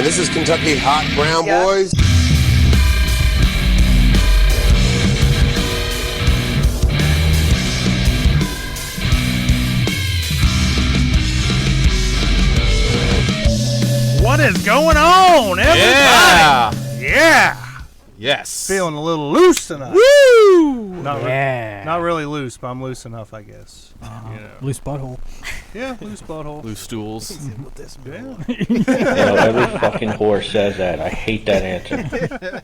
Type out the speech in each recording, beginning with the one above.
This is Kentucky Hot Brown Boys. What is going on, everybody? Yeah. Yes. Feeling a little loose tonight. Woo! Not really loose, but I'm loose enough, I guess. Loose butthole. Yeah, loose butthole. Loose stools. Yeah. Every fucking horse says that. I hate that answer.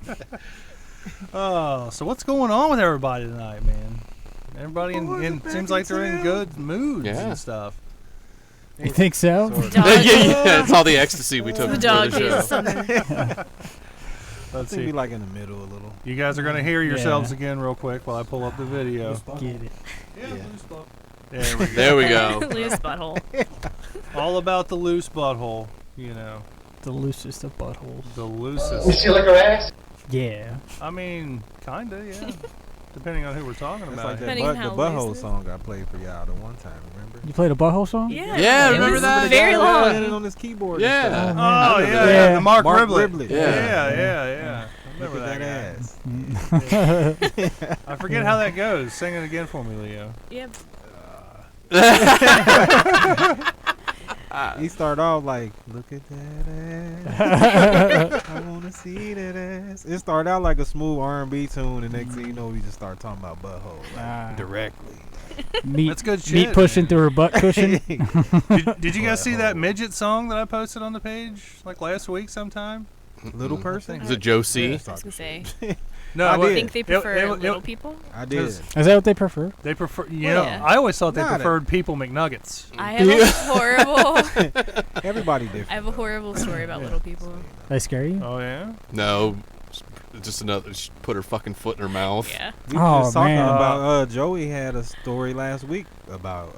Oh, so what's going on with everybody tonight, man? Everybody seems like they're in good moods and stuff. You think so? Yeah. It's all the ecstasy we took The before dog the show. Let's Maybe see. like in the middle a little. You guys are going to hear yourselves again real quick while I pull up the video. Get it. There we go. Loose butthole. All about the loose butthole, you know. The loosest of buttholes. The loosest. See like her ass? Yeah. I mean, kind of, yeah. Depending on who we're talking It's about. like here. that Depending on the how butthole loose it is. song I played for y'all the one time, remember? You played a butthole song? Yeah. Yeah, it remember was that? very long. Had it on his keyboard. Yeah. And Oh, stuff. yeah, the Mark Mark Riblet. Riblet. Yeah. I Look remember at that that guy. ass. I forget how that goes. Sing it again for me, Leo. Yep. He started off like, look at that ass. I want to see that ass. It started out like a smooth R&B tune, and next thing you know, we just start talking about butthole like, directly. Meat, That's good shit, meat pushing man. through her butt cushion. Did you guys see that midget song that I posted on the page like last week sometime? Little person? Is it Joe C? I was going to say. No, I well, did. I think they prefer it- little people. I did. Is that what they prefer? They prefer. You Well, know, yeah. I always thought they Nah, preferred people McNuggets. I have a horrible. Everybody different. I have a horrible story about little people. They scare you? Oh yeah. No. Just another. She put her fucking foot in her mouth. Yeah. We were just talking man. about Joey had a story last week about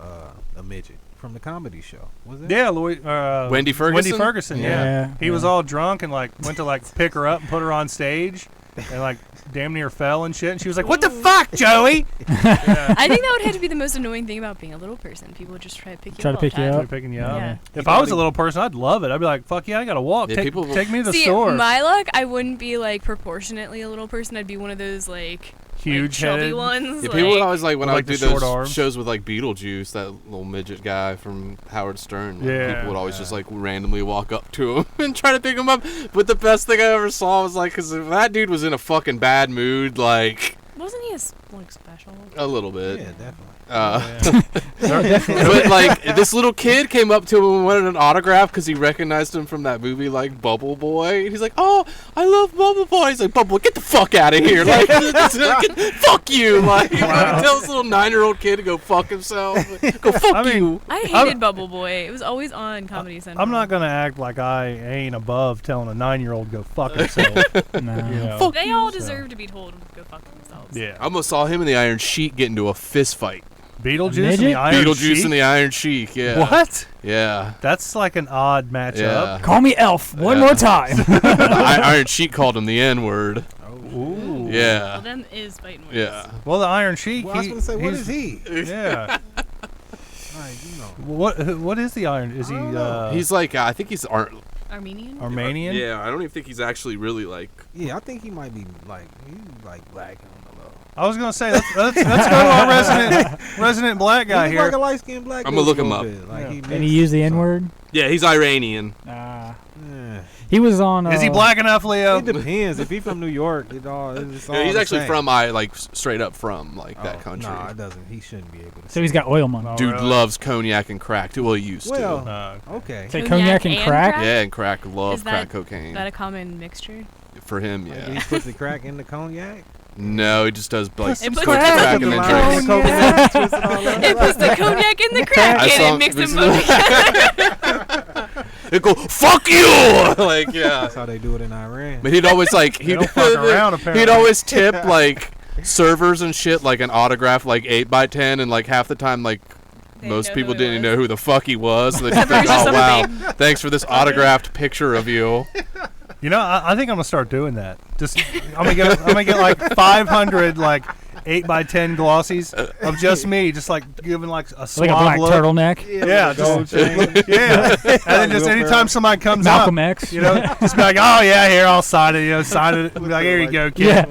a midget from the comedy show. Was it? Yeah, Lloyd. Wendy Ferguson? Wendy Ferguson. Yeah. Yeah, He was yeah. all drunk and like went to like pick her up and put her on stage, and like damn near fell and shit. And she was like, "What the fuck, Joey?" Yeah. I think that would have to be the most annoying thing about being a little person. People would just try to pick you Try up. to pick you all the up. time. They're picking you up. Yeah. If I was a little person, I'd love it. I'd be like, "Fuck yeah, I gotta walk. Yeah, take, people will- take me to the See, store." my luck, I wouldn't be like proportionately a little person. I'd be one of those like Huge chubby headed ones. Yeah, people would like, always like when I Like would do the short those arms. shows with like Beetlejuice, that little midget guy from Howard Stern. Like, Yeah. people would always just like randomly walk up to him and try to pick him up. But the best thing I ever saw was like, because if that dude was in a fucking bad mood, like wasn't he like special? a little bit. Yeah, definitely. But like this little kid came up to him and wanted an autograph because he recognized him from that movie like Bubble Boy. And he's like, "Oh, I love Bubble Boy." He's like, "Bubble Boy, get the fuck out of here! Like, fuck you!" Like, tell this little 9-year-old kid to go fuck himself. Go fuck I mean, you. I hated Bubble Boy. It was always on Comedy Central. I'm not gonna act like I ain't above telling a 9-year-old go fuck himself. No. You know? They all deserve to be told to go fuck themselves. Yeah. I almost saw him in the Iron Sheik get into a fist fight. Beetlejuice and midget? the Iron Beetlejuice Sheik? and the Iron Sheik. Yeah. What? Yeah. That's like an odd matchup. Yeah. Call me Elf one Yeah. more time. Iron Sheik called him the N-word. Ooh. Yeah. Well, them is fighting words. Yeah. Well, the Iron Sheik. Well, I was going to say, what he's- is he? Yeah. Like, you know. What is the Iron? Is he He's like, I think he's Armenian? Armenian? Yeah, I don't even think he's actually really like. Yeah, I think he might be like, he's like black on the low. I was gonna say let's go to our resident black guy He's here. like a light-skinned black I'm gonna look dude a him little up. bit. Like, Yeah. And he used the N-word? Yeah, he's Iranian. Yeah. He was on... Is he black enough, Leo? It depends. If he's from New York, it's all Yeah, he's the actually same. from straight up from that country. Nah, it doesn't. He shouldn't be able to. So he's got oil money. Oh, Dude really? loves cognac and crack. Well, he used Well, to. okay. Say Cognac cognac and and crack? crack? Yeah, and crack. Love Is crack that- cocaine. Is that a common mixture? For him, Like, yeah. he puts the crack in the cognac. No, he just does like It cook puts the crack crack in and the then cognac. drinks. Coconut, twist it all up. It puts the cognac in the crack I saw and it mixes them both together. They go, "Fuck you!" Like, yeah. That's how they do it in Iran. But he'd always like They don't fuck around, apparently. he'd always tip like servers and shit like an autograph like 8x10, and like half the time like They most know people who he didn't was. know who the fuck he was. So they just Except think, for "Oh just wow, thanks for this autographed picture of you." You know, I think I'm gonna start doing that. Just I'm gonna get like 500 like 8x10 glossies of just me, just like giving like a Like a suave black look. turtleneck. Yeah, Gold just, chain. yeah. And then just anytime somebody comes Malcolm up, X. you know, just be like, oh yeah, here, I'll sign it. Sign it. Be like, here you go, kid.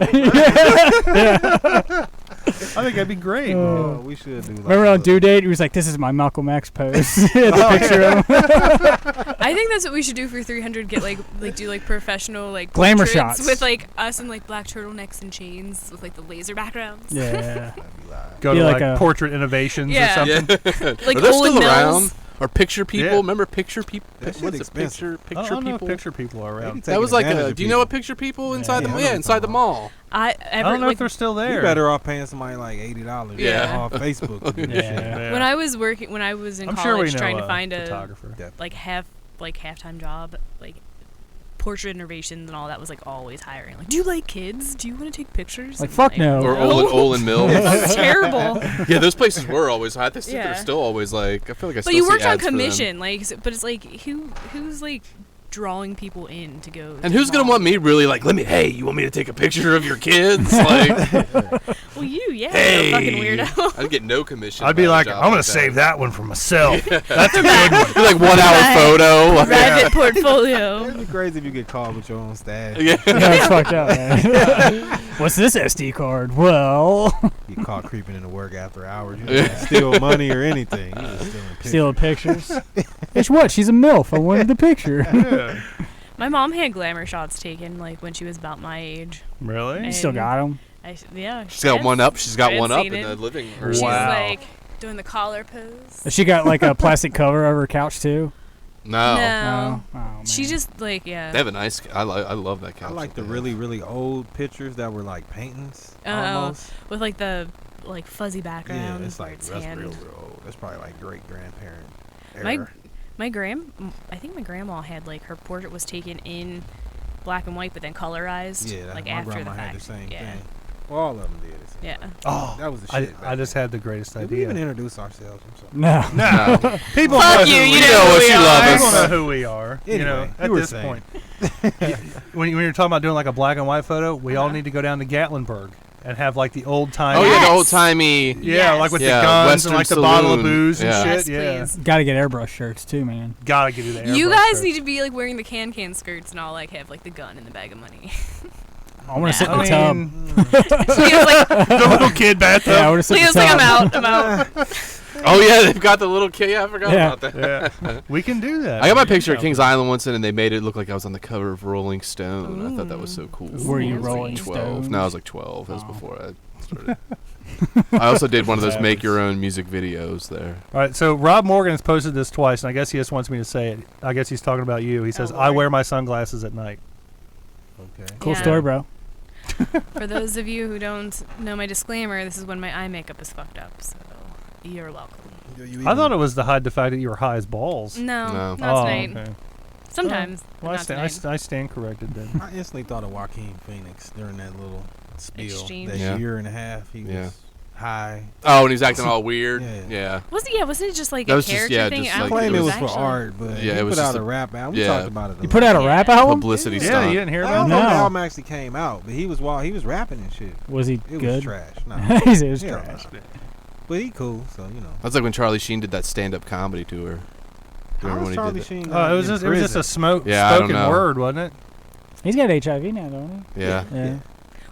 Yeah. I think that'd be great. Oh, we should do. Like Remember on a- due date, he was like, "This is my Malcolm X pose." The picture of him. I think that's what we should do for 300. Get like do like professional like Glamour portraits shots. with like us in like black turtlenecks and chains with like the laser backgrounds. Yeah. Go Be to like like a- Portrait Innovations Yeah. or something. Like Are they Olin still Mills. around? Or Picture People? Yeah. Remember Picture People? That shit What's it? expensive. Picture I don't know if People? Picture People are around. That was like a. Do you know what Picture People inside Yeah, the I know inside the what mall? I don't know like, if they're still there. You better off paying somebody like $80 Yeah. off Facebook. To do this shit. Yeah. when I was in I'm college sure we know trying to find a photographer. like half-time job, like portrait innovations and all that was like always hiring. Like, do you like kids? Do you want to take pictures? Like, And, fuck no. Or no. Olin Mills? That's terrible. Yeah, those places were always high. I think Yeah. they're still always like. I feel like I still But you see worked on ads for them. commission, like, but it's like who's like drawing people in to go. And to who's the gonna mall? want me really like? Hey, you want me to take a picture of your kids? Like, Well, yeah, hey, fucking weirdo. I'd get no commission. I'd be about a like, job I'm gonna like save that. that one for myself. That's a good one. Be like 1 hour photo. Like, Private portfolio. It'd be crazy if you get called with your own stash. yeah. Yeah, it's fucked up, man. What's this SD card? Well, Get caught creeping into work after hours. You didn't steal money or anything. You just stealing pictures. stealing pictures. It's what? She's a MILF. I wanted the picture. Yeah. My mom had glamour shots taken like when she was about my age. Really? You still got them? Yeah. She's got one up. She's got I had one up seen in it. the living room. She's Wow. like doing the collar pose. She got like a plastic cover over her couch too. No. No. Oh, man. She just like They have a nice. I love that couch. I like that the they really, have. really old pictures that were like paintings. Oh, Almost. with like the like fuzzy Yeah, background. it's where like it's that's hand. real old. That's probably like great grandparent. My I think my grandma had like her portrait was taken in black and white, but then colorized. Yeah, like my after grandma the had fact. the same yeah. thing. Well, all of them did. It seemed Yeah. like. Oh, That was the I, shit. I just had the greatest Did we even idea. introduce ourselves? I'm sorry. No. No, people Fuck know you, who you we know are. who what we you love are. us. People know who we are. You Anyway, know, you at were this saying. point, when you're talking about doing like a black and white photo, we all need to go down to Gatlinburg and have like the old time. Oh yeah, the Yes. old timey. Yeah, like with Yeah, the guns Western and like the bottle of saloon. booze and Yeah. shit. Yes, Yeah, please. Got to get airbrush shirts too, man. gotta get you there. You guys need to be like wearing the can skirts and all like have like the gun and the bag of money. I want to sit in the I tub. mean, Leah's like, the little kid bathtub. Yeah, I want to sit in Leah's the like, tub. I'm out. Oh yeah, they've got the little kid. Yeah, I forgot Yeah. about that. Yeah, we can do that. I got my man. picture at Kings Island once, and they made it look like I was on the cover of Rolling Stone. I thought that was so cool. Were you I was like Rolling 12. Stones? No, I was like 12. That was Oh. before I started. I also did one of those make your own music videos there. All right, so Rob Morgan has posted this twice, and I guess he just wants me to say it. I guess he's talking about you. He says, "I Lord. wear my sunglasses at night." Okay. Cool Yeah. story, bro. For those of you who don't know my disclaimer, this is when my eye makeup is fucked up. So you're welcome. I thought it was to hide the fact that you were high as balls. No, No. not Oh, tonight. okay. Sometimes. but Well, not tonight. I stand corrected then. I instantly thought of Joaquin Phoenix during that little spiel. Exchange. That Yeah. year and a half, he Yeah. was high. Oh, and he's acting all weird. Yeah. Yeah. Wasn't it just like That a was just- character yeah, thing? just I like- don't Claim think it was actually- for art, but Yeah, he it was put just out a a- rap album. We yeah. talked about it. You put out a rap album? Publicity Yeah, stunt. you didn't hear I about don't that? know if the No. album actually came out, but he was rapping and shit. Was he It was good? trash. No, He was Yeah, trash. but he cool, so you know. That's like when Charlie Sheen did that stand-up comedy tour. Do you How remember was when he Charlie did that? Sheen? Oh, it was just a Yeah, I don't spoken know. word, wasn't it? He's got HIV now, don't Yeah. he? Yeah.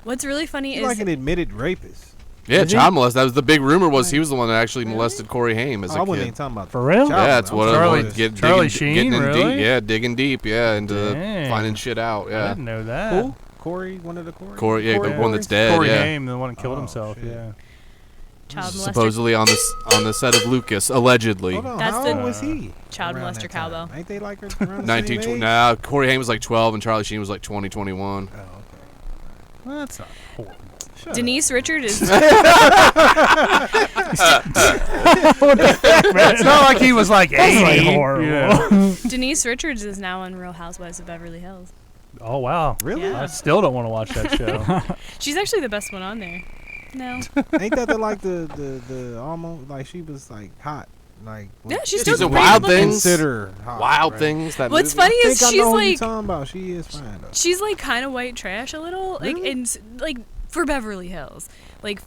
What's really funny He's is like an admitted rapist. Yeah, Is he? child molest. That was the big rumor. Was he was the one that actually molested Corey Haim as I a wasn't kid. even talking about For real? child Yeah, it's molest. one of Charlie- the Charlie digging, Sheen, getting in really? deep. Yeah, digging deep. Yeah, into Dang. finding shit out. I Yeah, didn't know that. Who? Corey, one of the Corey. Corey. Yeah, the one that's dead. Corey yeah, Haim, the one that killed Oh, himself. shit. Yeah. child molester. supposedly on the set of Lucas, allegedly. Hold on, That's how the- old was he? Child around molester that time? cowbell. Ain't they like around the same 19. age? Nah, Corey Haim was like 12 and Charlie Sheen was like 20, 21. Oh, okay. Well, that's not horrible. Shut Denise Richard is It's not like he was like 80. like horrible. Yeah. Denise Richards is now on Real Housewives of Beverly Hills. Oh, wow. up. Really? Yeah. I still don't want to watch that show. She's actually the best one on there. No. Ain't that like the almost like she was like hot? Like Yeah, she's She's still a pretty Wild good looking. Things. consider her hot, Wild right? Things. That What's movie. funny I is think I she's know who you like talking about. She is fine though. she's like kind of white trash a little, like Really? and like for Beverly Hills. Like,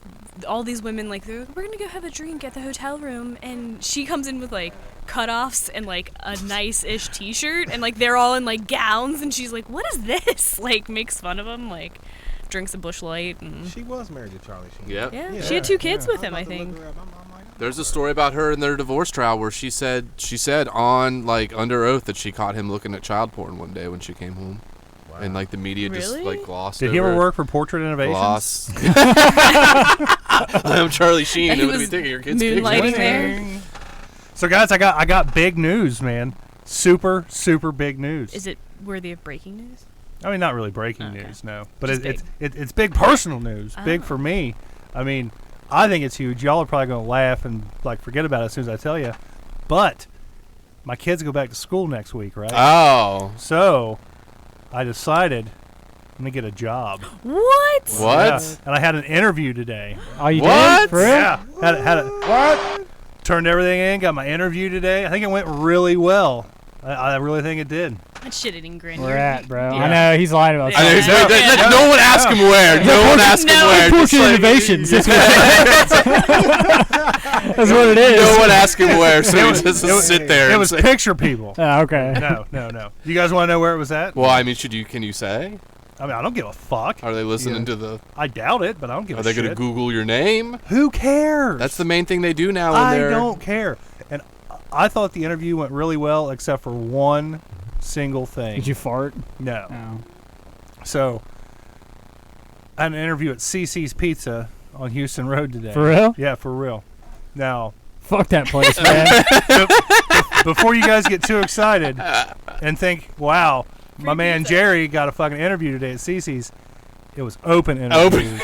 all these women, like, they're like, we're gonna go have a drink at the hotel room, and she comes in with, like, cutoffs and, like, a nice-ish t-shirt, and, like, they're all in, like, gowns, and she's like, what is this? Like, makes fun of them, like, drinks a Busch Light. And She was married to Charlie Sheen. Yep. yeah, she had 2 kids with him, I I'm about to think. look her up. I'm like, There's a story about her in their divorce trial where she said on like under oath that she caught him looking at child porn one day when she came home, and like the media just Really? like glossed Did over he ever it. work for Portrait Innovations? Gloss. I'm Charlie Sheen. And he It would be was taking your kids' moonlighting pictures. there. So guys, I got big news, man. Super big news. Is it worthy of breaking news? I mean, not really breaking Okay. news, no. But Just it's big personal news. Big Oh. for me. I mean, I think it's huge. Y'all are probably going to laugh and like forget about it as soon as I tell you. But my kids go back to school next week, right? Oh. So I decided I'm going to get a job. What? What? Yeah. And I had an interview today. Oh, you What? did? For real? Yeah. What? Turned everything in, got my interview today. I think it went really well. I really think it did. That shit didn't grin. Where at, bro? Yeah. I know, he's lying about Yeah. I know, something. he's- Yeah. no one ask him where. No one ask him No. where. Just Portrait like- Innovations. That's what it is. No one ask him where, so he was- just it was- sit there. It and was say, picture people. Oh, okay. No. You guys want to know where it was at? well, I mean, can you say? I mean, I don't give a fuck. Are they listening Yeah. to the? I doubt it, but I don't give Are a they shit. going to Google your name? Who cares? That's the main thing they do now. When I they're don't care. And I thought the interview went really well, except for one single thing. Did you fart? No. Oh. So, I had an interview at CC's Pizza on Houston Road today. For real? Yeah, for real. Now, Fuck that place, man. before you guys get too excited and think, wow, my Free man pizza. Jerry got a fucking interview today at CC's, it was open interview.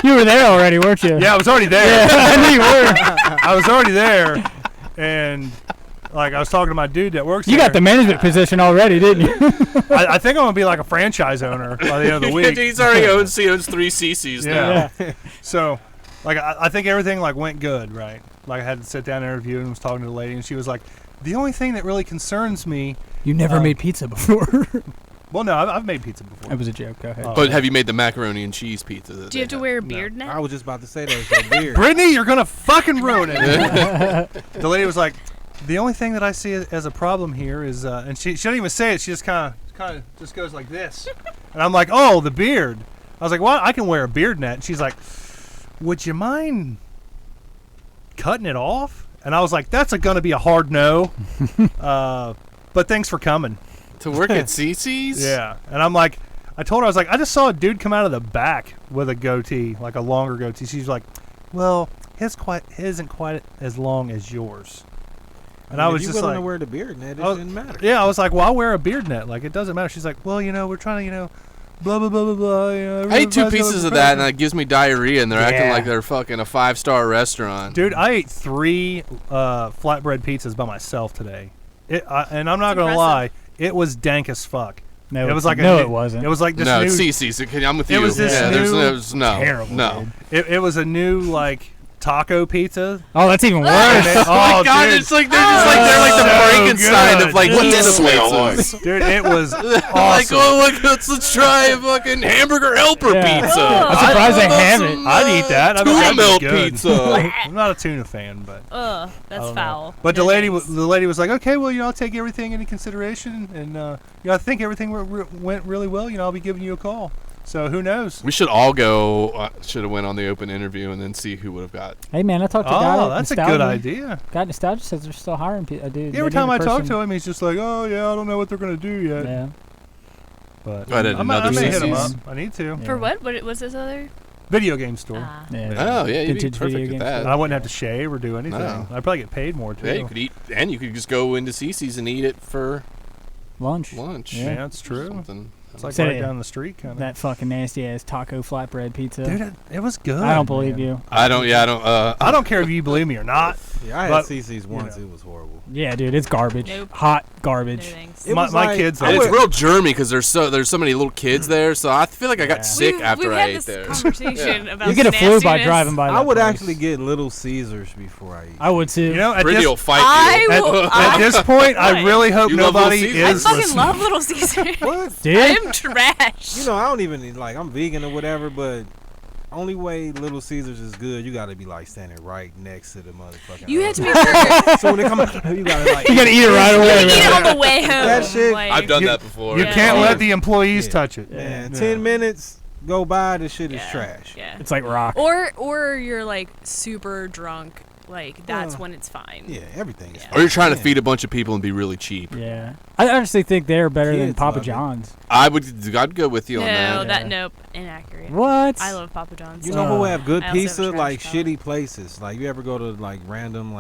You were there already, weren't you? Yeah, I was already there. I knew you were. I was already there, and like I was talking to my dude that works You there. got the management position already, didn't you? I think I'm gonna be like a franchise owner by the end of the week. He's already owns 3 CCs now. Yeah. So, like, I think everything like went good, right? Like, I had to sit down and interview and was talking to the lady, and she was like, "The only thing that really concerns me." You never made pizza before. Well, no, I've made pizza before. That was a joke. Go ahead. Oh. But have you made the macaroni and cheese pizza? That Do you have they to wear a beard I now? was just about to say that was your beard. Brittany, you're gonna fucking ruin it. The lady was like, "The only thing that I see as a problem here is," and she didn't even say it. She just kind of just goes like this, and I'm like, "Oh, the beard." I was like, "Well, I can wear a beard net." And she's like, "Would you mind cutting it off?" And I was like, "That's gonna be a hard no." But thanks for coming. To work at CC's? Yeah, and I'm like, I told her, I was like, I just saw a dude come out of the back with a goatee, like a longer goatee. She's like, well, his isn't quite as long as yours. And I was if you just willing like, to wear the beard net, it Oh, shouldn't matter. yeah, I was like, well, I'll wear a beard net. Like, it doesn't matter. She's like, well, we're trying to, blah, blah, blah, blah, blah. I ate 2 pieces of that, and it gives me diarrhea, and they're acting Yeah. like they're fucking a 5-star restaurant. Dude, I ate 3 flatbread pizzas by myself today. And I'm not going to impressive. lie, it was dank as fuck. No, it was like it wasn't. It was like this No, new. it's CC's. I'm with It you. was this yeah, new- there's no. terrible. No. dude. It was a new like taco pizza. Oh, that's even worse. Oh my God, dude. it's like they're just like they're like the So Frankenstein good. of like What's pizza this smell places. Dude, it was Like, awesome. oh, let's try a fucking hamburger helper Yeah. pizza. I'm surprised they have it. I'd eat that. I mean, Tuna that'd be melt good. pizza. I'm not a tuna fan, but Ugh, that's don't know. foul. But No the lady thanks. was like, okay, well, I'll take everything into consideration, and I think everything went really well. I'll be giving you a call. So who knows? We should all go. Should have went on the open interview and then see who would have got. Hey, man, I talked to a guy Oh, at that's a Nostalgia. good idea. Guy at Nostalgia says they're still hiring people. Dude, Every time I talk to him, he's just like, oh yeah, I don't know what they're gonna do yet. Yeah. But I did I another may hit him CC's. up. I need to. Yeah. For what? What was this other? Video game store. Yeah. Oh yeah, you'd be Vintage perfect video at games. that. And I wouldn't have to shave or do anything. No. I'd probably get paid more too. Yeah, you could eat, and you could just go into CC's and eat it for Lunch. lunch. Yeah, that's true. Something. It's like Said right it. down the street, kind of. That fucking nasty ass taco flatbread pizza. Dude, it was good. I don't believe man. you. I don't. Yeah, I don't. I don't care if you believe me or not. Yeah, I had But, CC's once. It was horrible. Yeah, dude, it's garbage. Nope. Hot No garbage. thanks. It My was like- kids. I And it's would- real germy because there's so many little kids there. So I feel like I got sick after we've I had ate this there. conversation about You get a flu by nastiness. driving by. I that would place. actually get Little Caesars before I eat. I would too. You know, at Brittany this, will fight I you. will. at this point, I What? really hope You love Little nobody Caesars? I is fucking listening. love Little Caesars. What? Dude, I'm trash. You know, I don't even like. I'm vegan or whatever, but only way Little Caesars is good, you got to be like standing right next to the motherfucking. You had to oven. make sure So when they come, you gotta like. you gotta eat it right you away. eat it man. on the way home. That shit- like- I've done You- that before. You Yeah. can't let the employees Yeah. touch it. Man, Yeah. 10 minutes go by, the shit is Yeah. trash. Yeah. It's like rock. Or you're like super drunk. Like that's Well, when it's fine. Yeah, everything is. Yeah. Or you're trying to Yeah. feed a bunch of people and be really cheap. Yeah, I honestly think they're better than Kids Papa love it. John's. I'd go with you on No, that. Yeah. nope, inaccurate. What? I love Papa John's. You know who have good I also have pizza? trash Like palate. shitty places. Like you ever go to like random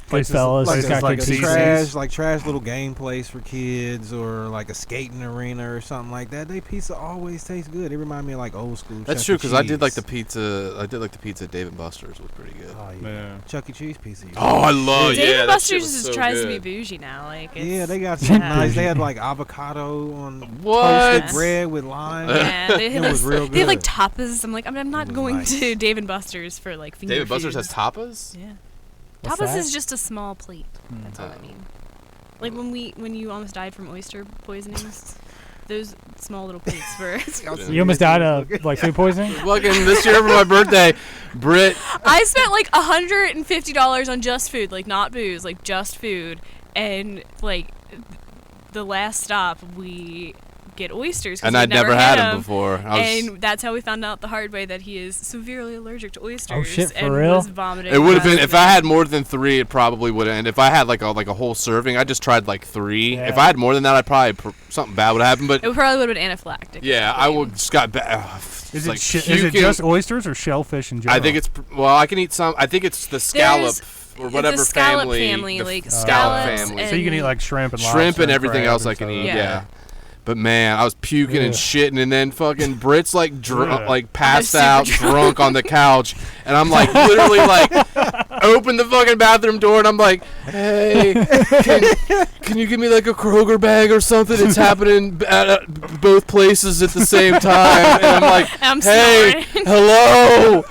Goodfellas. like it's a, got like good a pizza. trash little game place for kids, or like a skating arena or something like that. They pizza always tastes good. It remind me of like old school. That's Chuck true E. because I did like the Cheese. pizza. I did like the pizza at Dave and Buster's was pretty good. Oh yeah, Yeah. Chuck E. Cheese pizza. Oh, I love Dave yeah. and that shit Buster's was just so tries to good. be bougie now. Like it's, Yeah, they got some Yeah. nice. They had like avocado on What? toasted bread with lime. Yeah, they It have, was real they have like good. tapas. I'm like, I'm not was going nice. to Dave and Buster's for like finger Dave and Buster's food. has tapas. Yeah. What's Tapas that? is just a small plate. That's all I mean. Like when you almost died from oyster poisonings, those small little plates were. You almost died of like food poisoning. Fucking this year for my birthday, Britt. I spent like $150 on just food, like not booze, like just food, and like the last stop we get oysters. 'cause And we'd I'd never had them them. before. And that's how we found out the hard way that he is severely allergic to oysters. shit, for and real? was vomiting. It would have been last if I night. had more than 3. It probably would have. And if I had like a whole serving, I just tried like 3. Yeah. If I had more than that, I'd probably something bad would happen. But It probably would have been anaphylactic. yeah, I would just got bad. Is like it is it puking. just oysters or shellfish in general? I think it's well. I can eat some. I think it's the scallop or whatever it's a scallop family. The like scallop scallops family. so you can eat like shrimp and Shrimp lobster and everything crab else and I can stuff. eat. Yeah. Yeah. But man, I was puking and Ugh. shitting, and then fucking Britt's like Yeah. like passed super out, drunk on the couch, and I'm like literally like open the fucking bathroom door, and I'm like, hey, can you give me like a Kroger bag or something? It's happening at both places at the same time, and I'm like, I'm hey, snoring. hello,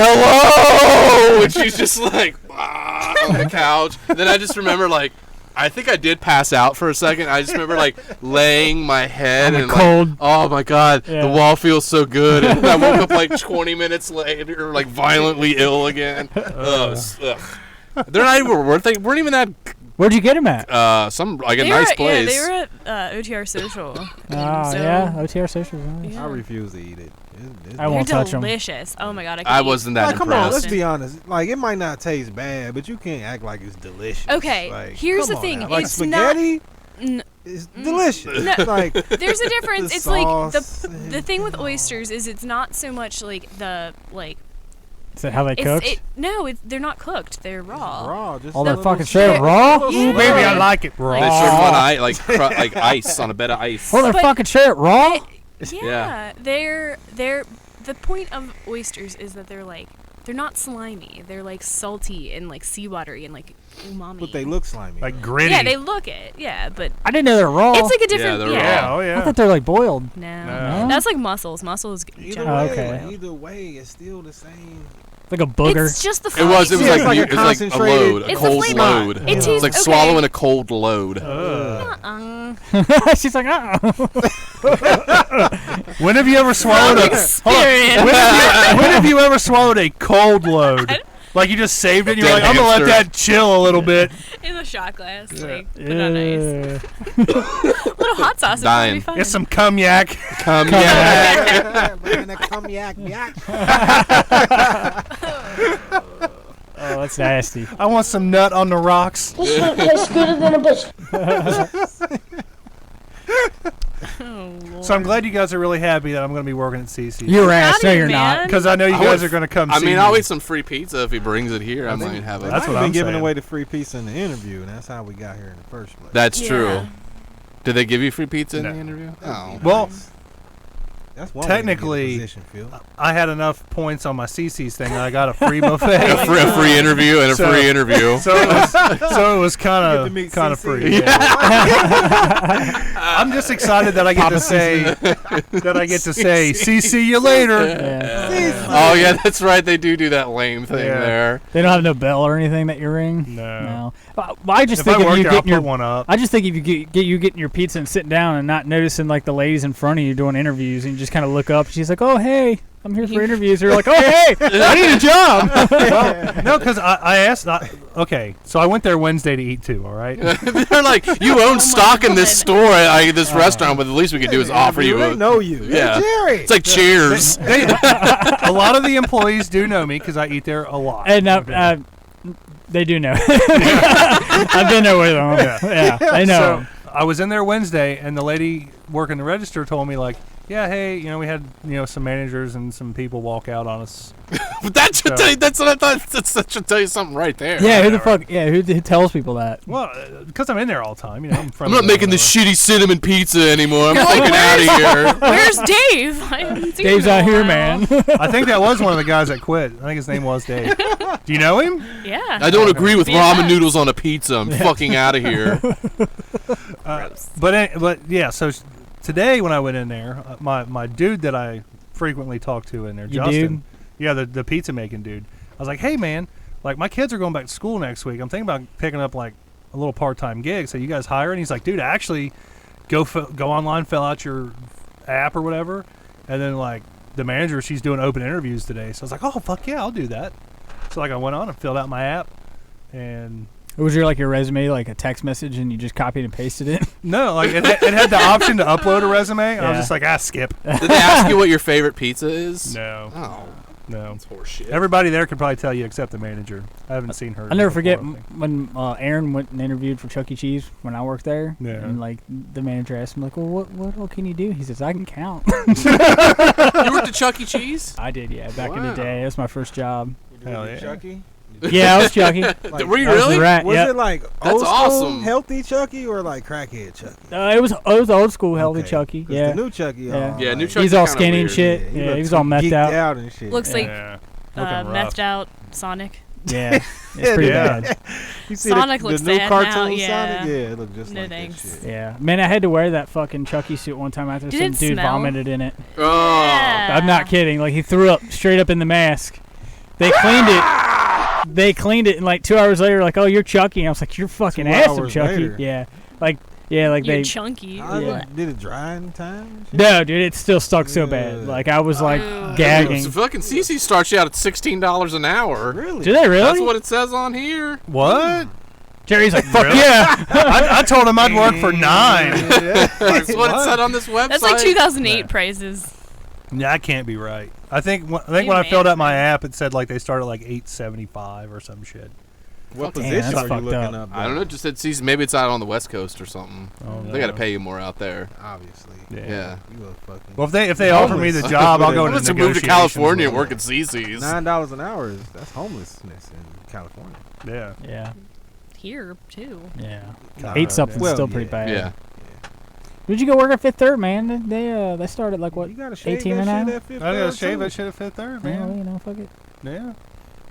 hello, and she's just like on the couch. And then I just remember like. I think I did pass out for a second. I just remember like laying my head On the and cold- like, oh my god, Yeah. the wall feels so good. And I woke up like 20 minutes later, like violently ill again. Ugh. They're not even worth. They weren't even that. Where'd you get him at? Some like a They nice were, place. Yeah, they were at OTR Social. Oh And so- yeah, OTR Socials. Nice. Yeah. I refuse to eat it. I They're won't touch 'em. delicious. Oh my god, I wasn't that Like, come on, let's impressed. be honest. Like, it might not taste bad, but you can't act like it's delicious. Okay, Like, here's come the on thing, now. Like it's not- spaghetti, N- it's delicious. No. Like, There's a difference. The It's like sauce the thing with oysters is it's not so much like the like Is that how they it's cooked? they're not cooked. They're raw. raw, just All a that little fucking straight shit. raw? Little Yeah. Ooh, baby, I shit. like it raw. They serve them on like ice on a bed of ice. Oh, they're But- fucking straight raw. Yeah, they're the point of oysters is that they're not slimy. They're like salty and like seawatery and like umami. But they look slimy. Like gritty. Yeah, they look it. Yeah, but I didn't know they're raw. it's like a different. they're Yeah. yeah, oh I yeah. thought they're like boiled. No. No. That's like mussels. Mussels. either generally way, okay. either way, it's still the same. Like a booger. It's just the It was flavor. Yeah, it's like like a it was like a concentrated- load, a It's the cold flavor. load. It It's tastes like okay. swallowing a cold load. Uh-uh. She's like, oh. When have you ever swallowed a Experience. when have you ever swallowed a cold load? Like you just saved it and you're Dead like, I'm gonna let hamster. that chill a little bit. In a shot glass, like put it on ice. Yeah. Little hot sauce would Dying. probably be fine. Get some cognac. Come yeah. Oh, that's nasty. I want some nut on the rocks. This one tastes gooder than a bitch. Oh, Lord. So I'm glad you guys are really happy that I'm gonna be working at CC. Your ass. No, Howdy, you're man. not. Because I know you I guys would- are gonna come I see mean, me. I'll eat some free pizza if he brings it here. I think might have it. That's I've what been I'm giving saying. away the free pizza in the interview, and that's how we got here in the first place. That's Yeah. true. Did they give you free pizza in No. the interview? Oh. Well, That's one way to get a technically, position, Phil. I had enough points on my CC's thing that I got a free buffet. A free interview and a free interview. So it was kind of free. Yeah. I'm just excited that I get to say CC you later. Yeah. Oh yeah, that's right. They do that lame thing there. They don't have no bell or anything that you ring. No. Well, I just If think I of work you there, I'll getting your put one up. I just think if you getting your pizza and sitting down and not noticing like the ladies in front of you doing interviews, and you just kind of look up and she's like, "Oh hey, I'm here for interviews." You're like, "Oh hey, I need a job." No, because I asked. Okay, so I went there Wednesday to eat too. All right. They're like, you own stock in this store, this restaurant, but the least we could do is offer you. They know you. Yeah, Jerry. it's like Cheers. A lot of the employees do know me because I eat there a lot. And they do know. I've been there with them. Yeah, they know. So I was in there Wednesday, and the lady working the register told me like, "Yeah, hey, we had some managers and some people walk out on us." But that should tell you. That's what I thought. That should tell you something right there. Yeah, who the fuck? Yeah, who tells people that? Well, because I'm in there all the time. I'm not making this shitty cinnamon pizza anymore. I'm fucking out of here. Where's Dave? I haven't seen Dave's him in a out here, while. man. I think that was one of the guys that quit. I think his name was Dave. Do you know him? Yeah. I don't agree with BFF. ramen noodles on a pizza. I'm fucking out of here. But yeah. So today when I went in there, my dude that I frequently talk to in there, Your Justin. dude? Yeah, the pizza making dude. I was like, "Hey man, like my kids are going back to school next week. I'm thinking about picking up like a little part-time gig. So you guys hire?" And he's like, "Dude, actually, go online, fill out your app or whatever, and then like the manager, she's doing open interviews today." So I was like, "Oh fuck yeah, I'll do that." So like I went on and filled out my app, and Was your resume like a text message and you just copied and pasted it? no, like it had the option to upload a resume, and I was Yeah. just like, skip. Did they ask you what your favorite pizza is? No. Oh, No. that's horseshit. Everybody there could probably tell you except the manager. I haven't seen her. I'll never before, forget I think. when Aaron went and interviewed for Chuck E. Cheese when I worked there. Yeah. And like the manager asked him, like, "Well, what all can you do?" He says, "I can count." You worked at Chuck E. Cheese? I did, yeah, back in the Wow. day. That was my first job. Hell yeah. Chucky? Yeah, I was Chucky. Were you I was really? the rat, Was yep. it like That's old school, awesome. healthy Chucky or like crackhead Chucky? It was old school healthy Okay, Chucky. 'cause Yeah. the new Chucky. Yeah. Yeah, new like, Chucky He's all kinda skinny and weird. shit. he Yeah, looked he was all too methed geeked out. and shit. Looks like Yeah. Looking rough. methed out Sonic. Yeah, it's pretty Yeah. bad. You see Sonic the looks new sad cartoon now, Sonic? yeah. Yeah, it looked just No like thanks. that shit. Yeah, man, I had to wear that fucking Chucky suit one time after Did some it dude smell? vomited in it. Oh. Yeah. I'm not kidding. Like he threw up straight up in the mask. They cleaned it. They cleaned it, and like 2 hours later, like, "Oh, you're Chucky." And I was like, "You're fucking 2 awesome, hours Chucky." later. Yeah, like they. You're chunky. Yeah. Did it dry in time? and shit? No, dude, it still stuck so Yeah. bad. Like I was like Ew. gagging. So fucking CC starts you out at $16 an hour. Really? Do they really? That's what it says on here. What? Jerry's like, "Fuck Really? yeah." I told him I'd work for 9. That's what it said on this website. That's like 2008 prices. Yeah, that can't be right. I think when You I filled out my management. app, it said like they started like $8.75 or some shit. What Damn, position that's are you fucked looking up. up? I don't know. Just said CC. Maybe it's out on the West Coast or something. Oh, They got to pay you more out there. Obviously. Yeah. You a fucking Well, if they offer me the job, I'll go I'm into going to move to negotiations California and with work at CC's. $9 an hour that's homelessness in California. them. Yeah. Yeah, Here too. yeah. God, 8 something's Well, still pretty yeah. bad. Yeah. Did you go work at Fifth Third, man? They started like what? You gotta shave 18 that an shit hour? at Fifth I gotta Third, shave too. that shit at Fifth Third, Yeah, well, man. you know, fuck it. Yeah.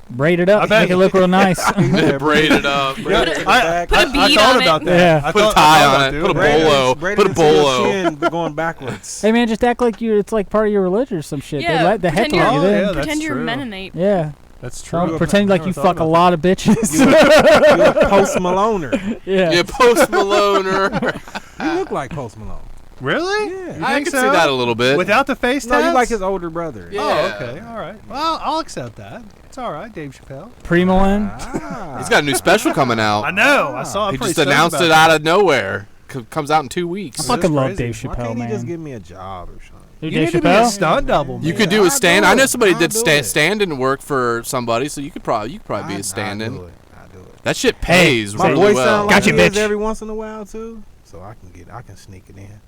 Braid it I up, bet- make it look real nice. Yeah, Braid it up. braid it in the I back. Put a I bead thought on about it. that. Yeah. I Put a thought- tie I thought on about it. doing Put a that. bolo. Braid Put a it into your bolo. chin, going backwards. Hey man, just act like it's like part of your religion or some shit. Yeah, They have pretend to you're, let you Oh, in. yeah, that's pretend you're true. Mennonite. Yeah. That's Don't true. pretend like you Never fuck thought a about lot of bitches. You're a Post Maloner. yeah. Yeah, Post Maloner. You look like Post Malone. that. Really? Yeah. You I think can so? see that a little bit. Without the face No, tats? you like his older brother. Yeah. Oh, okay. All right. Well, I'll accept that. It's all right, Dave Chappelle. Pre-Millenn. Ah. He's got a new special coming out. I know. I saw. I'm He pretty just stoked announced about it that. out of nowhere. Comes out in 2 weeks. I fucking love crazy. Dave Why Chappelle, can't he man. just give me a job or something? Who, You Dave need to be a Chappelle? stunt double. You man. could do a I'll stand. do I know it. somebody I'll did do it. stand-in work for somebody, so you could probably be a I stand-in. do it. That shit pays My really voice well. sound like Gotcha, his bitch. every once in a while too, so I can sneak it in.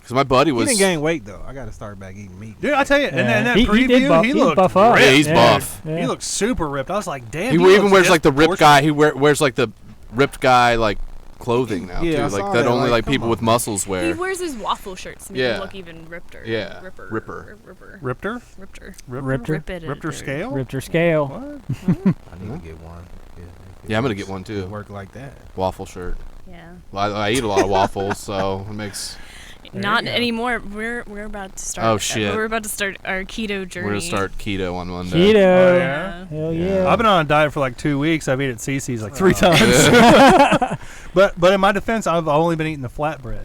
Because my buddy He was. didn't gain weight though. I got to start back eating meat. Dude, I tell you, and that He preview, did buff. he He looked buff up. ripped. Yeah, he's Yeah. buff. Yeah. He looked super ripped. I was like, damn. He looks even wears like the ripped disproportionate. guy. He wears like the ripped guy like clothing now Yeah, I too, like saw that that, only like, like come people on. with muscles He wear. wears his waffle shirts to make Yeah. him look even ripper. Yeah. Ripper. Ripper. Ripper. Ripter? Ripter? Ripter scale? Ripter scale. What? I need to get one. Yeah, I'm gonna get one too. Work like that. Waffle shirt. Yeah. Well, I eat a lot of waffles, so it makes. Not anymore. We're about to start. Oh, shit. We're about to start our keto journey. We're gonna start keto on Monday. Keto. Oh, yeah? Hell yeah. I've been on a diet for like 2 weeks. I've eaten at CC's like 3 times. But in my defense, I've only been eating the flatbread.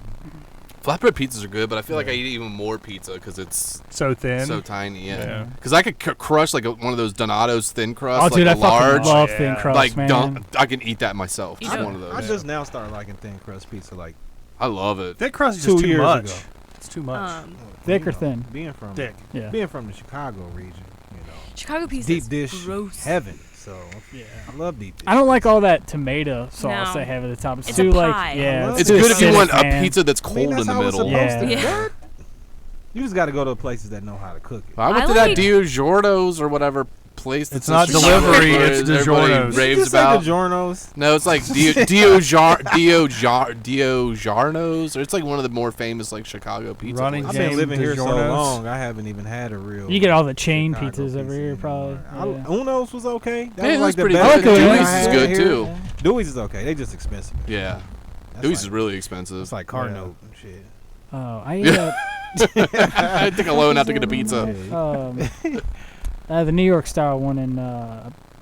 Flatbread pizzas are good, but I feel like I eat even more pizza because it's So thin. so tiny. Yeah. Yeah. Because I could crush like one of those Donato's thin crust, Oh, like dude, a I large. fucking love Yeah. thin crust, Like man. I can eat that myself. You Just know- one of those. I just now started liking thin crust pizza. Like I love it. Thick crust is 2 just too years much. ago. It's too much. Thick or thin? Being from Thick. Yeah. being from the Chicago region, Chicago pizza deep is dish gross. heaven. So I love deep dish. I don't like all that tomato sauce No. they have at the top. It's, It's too a like pie. yeah. It's It's too good if you acidic, want a man. pizza that's I cold mean, that's in the how it's middle. supposed to be. Yeah. What? You just got to go to places that know how to cook it. I went I to like- that DiGiorno's or whatever place. It's that's not in Chicago delivery, where it's everybody DiGiorno's. raves Just say about. DiGiorno's. No, it's like DiGiorno's, or it's like one of the more famous like Chicago pizza Ronnie I've places. James been living here so DiGiorno's. long, I haven't even had a real. You get all the chain Chicago pizzas over pizza here, probably. anymore. Yeah. Uno's was okay. That Yeah, was it like was the pretty best. good. thing I Dewey's is had good, here. too. Dewey's is okay. They just expensive. Yeah, That's Dewey's like, is really expensive. It's like car Yeah. note and shit. Oh, I ate I took a loan out to get a pizza. the New York style one in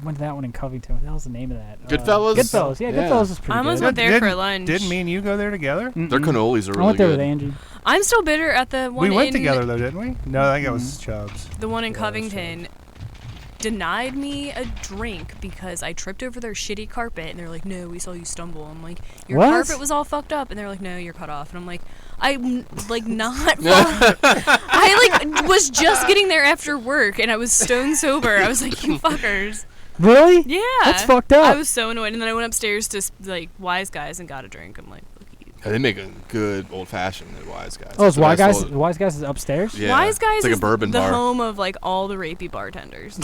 went to that one in Covington. What the hell's the name of that? Goodfellas? Goodfellas. Yeah, Yeah. Goodfellas is pretty I almost good. went there for lunch. Didn't me and you go there together? Their cannolis are really I went there good. with Angie. I'm still bitter at the one We went in together though, didn't we? No, I think it was Chubbs. the one in Yeah, that's Covington. Denied me a drink because I tripped over their shitty carpet, and they're like, "No, we saw you stumble." I'm like, "Your What? carpet was all fucked up," and they're like, "No, you're cut off." And I'm like, "I'm like not." I like was just getting there after work, and I was stone sober. I was like, "You fuckers." Really? Yeah. That's fucked up. I was so annoyed, and then I went upstairs to like Wise Guys and got a drink. I'm like, "Look at you." Yeah, they make a good old fashioned at Wise Guys. Oh, it's That's Wise what I Guys. saw. Wise Guys is upstairs. Yeah, Wise Guys it's like is a bourbon the bar. home of like all the rapey bartenders.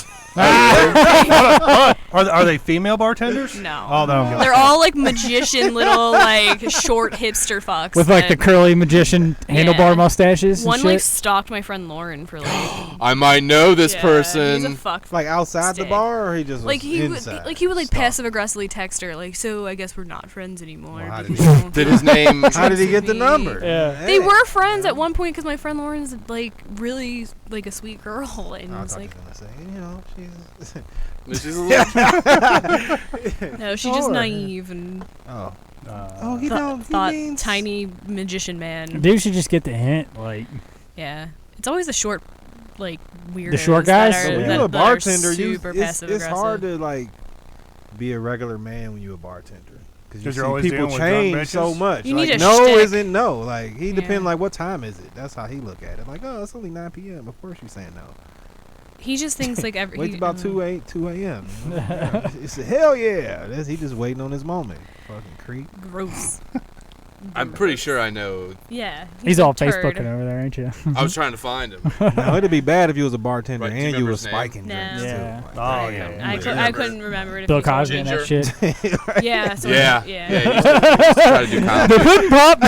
Are they female bartenders? No. Oh, no. They're all like magician little like short hipster fucks. With like the that- curly magician handlebar mustaches. One and like shit. stalked my friend Lauren for like. I might know this yeah, person. He's a fuck. Like outside Stick. the bar, or he just Like was he inside? would like Stop. passive aggressively text her like, so I guess we're not friends anymore. Well, how did because he- you don't Did feel his name? How did he get the me. number? Yeah. They were friends at one point because my friend Lauren's like really like a sweet girl, and I it's thought like, you were gonna say, you know, she's. She's a little- no, she's just Sure. naive and Oh. Oh, he don't. He thought means. tiny magician man. Dude should just get the hint. Like, Yeah, it's always the short, like weirdos. The short guys? That are, When that, you're a that are bartender, super it's passive hard aggressive. to like be a regular man when you're a bartender. Because 'Cause you you're see always people dealing with drunk change bitches? so much. You like need a no shtick. isn't no. Like he Yeah. depends. Like what time is it? That's how he look at it. Like oh, it's only 9 p.m. Of course you're saying no. He just thinks like every. Wait about 2 a.m. It's a hell yeah. He just waiting on his moment. Fucking creep. Gross. I'm pretty sure I know. Yeah. he's a all turd. Facebooking over there, ain't you? I was trying to find him. Now it'd be bad if you was a bartender Right, do you and you remember was his name? spiking No. drinks Yeah. too. Like, Oh, damn, yeah. you I couldn't remember it. If Bill he told Cosby me. and that shit. Yeah. So Yeah. Yeah. He used to try to do The comedy. pudding pop.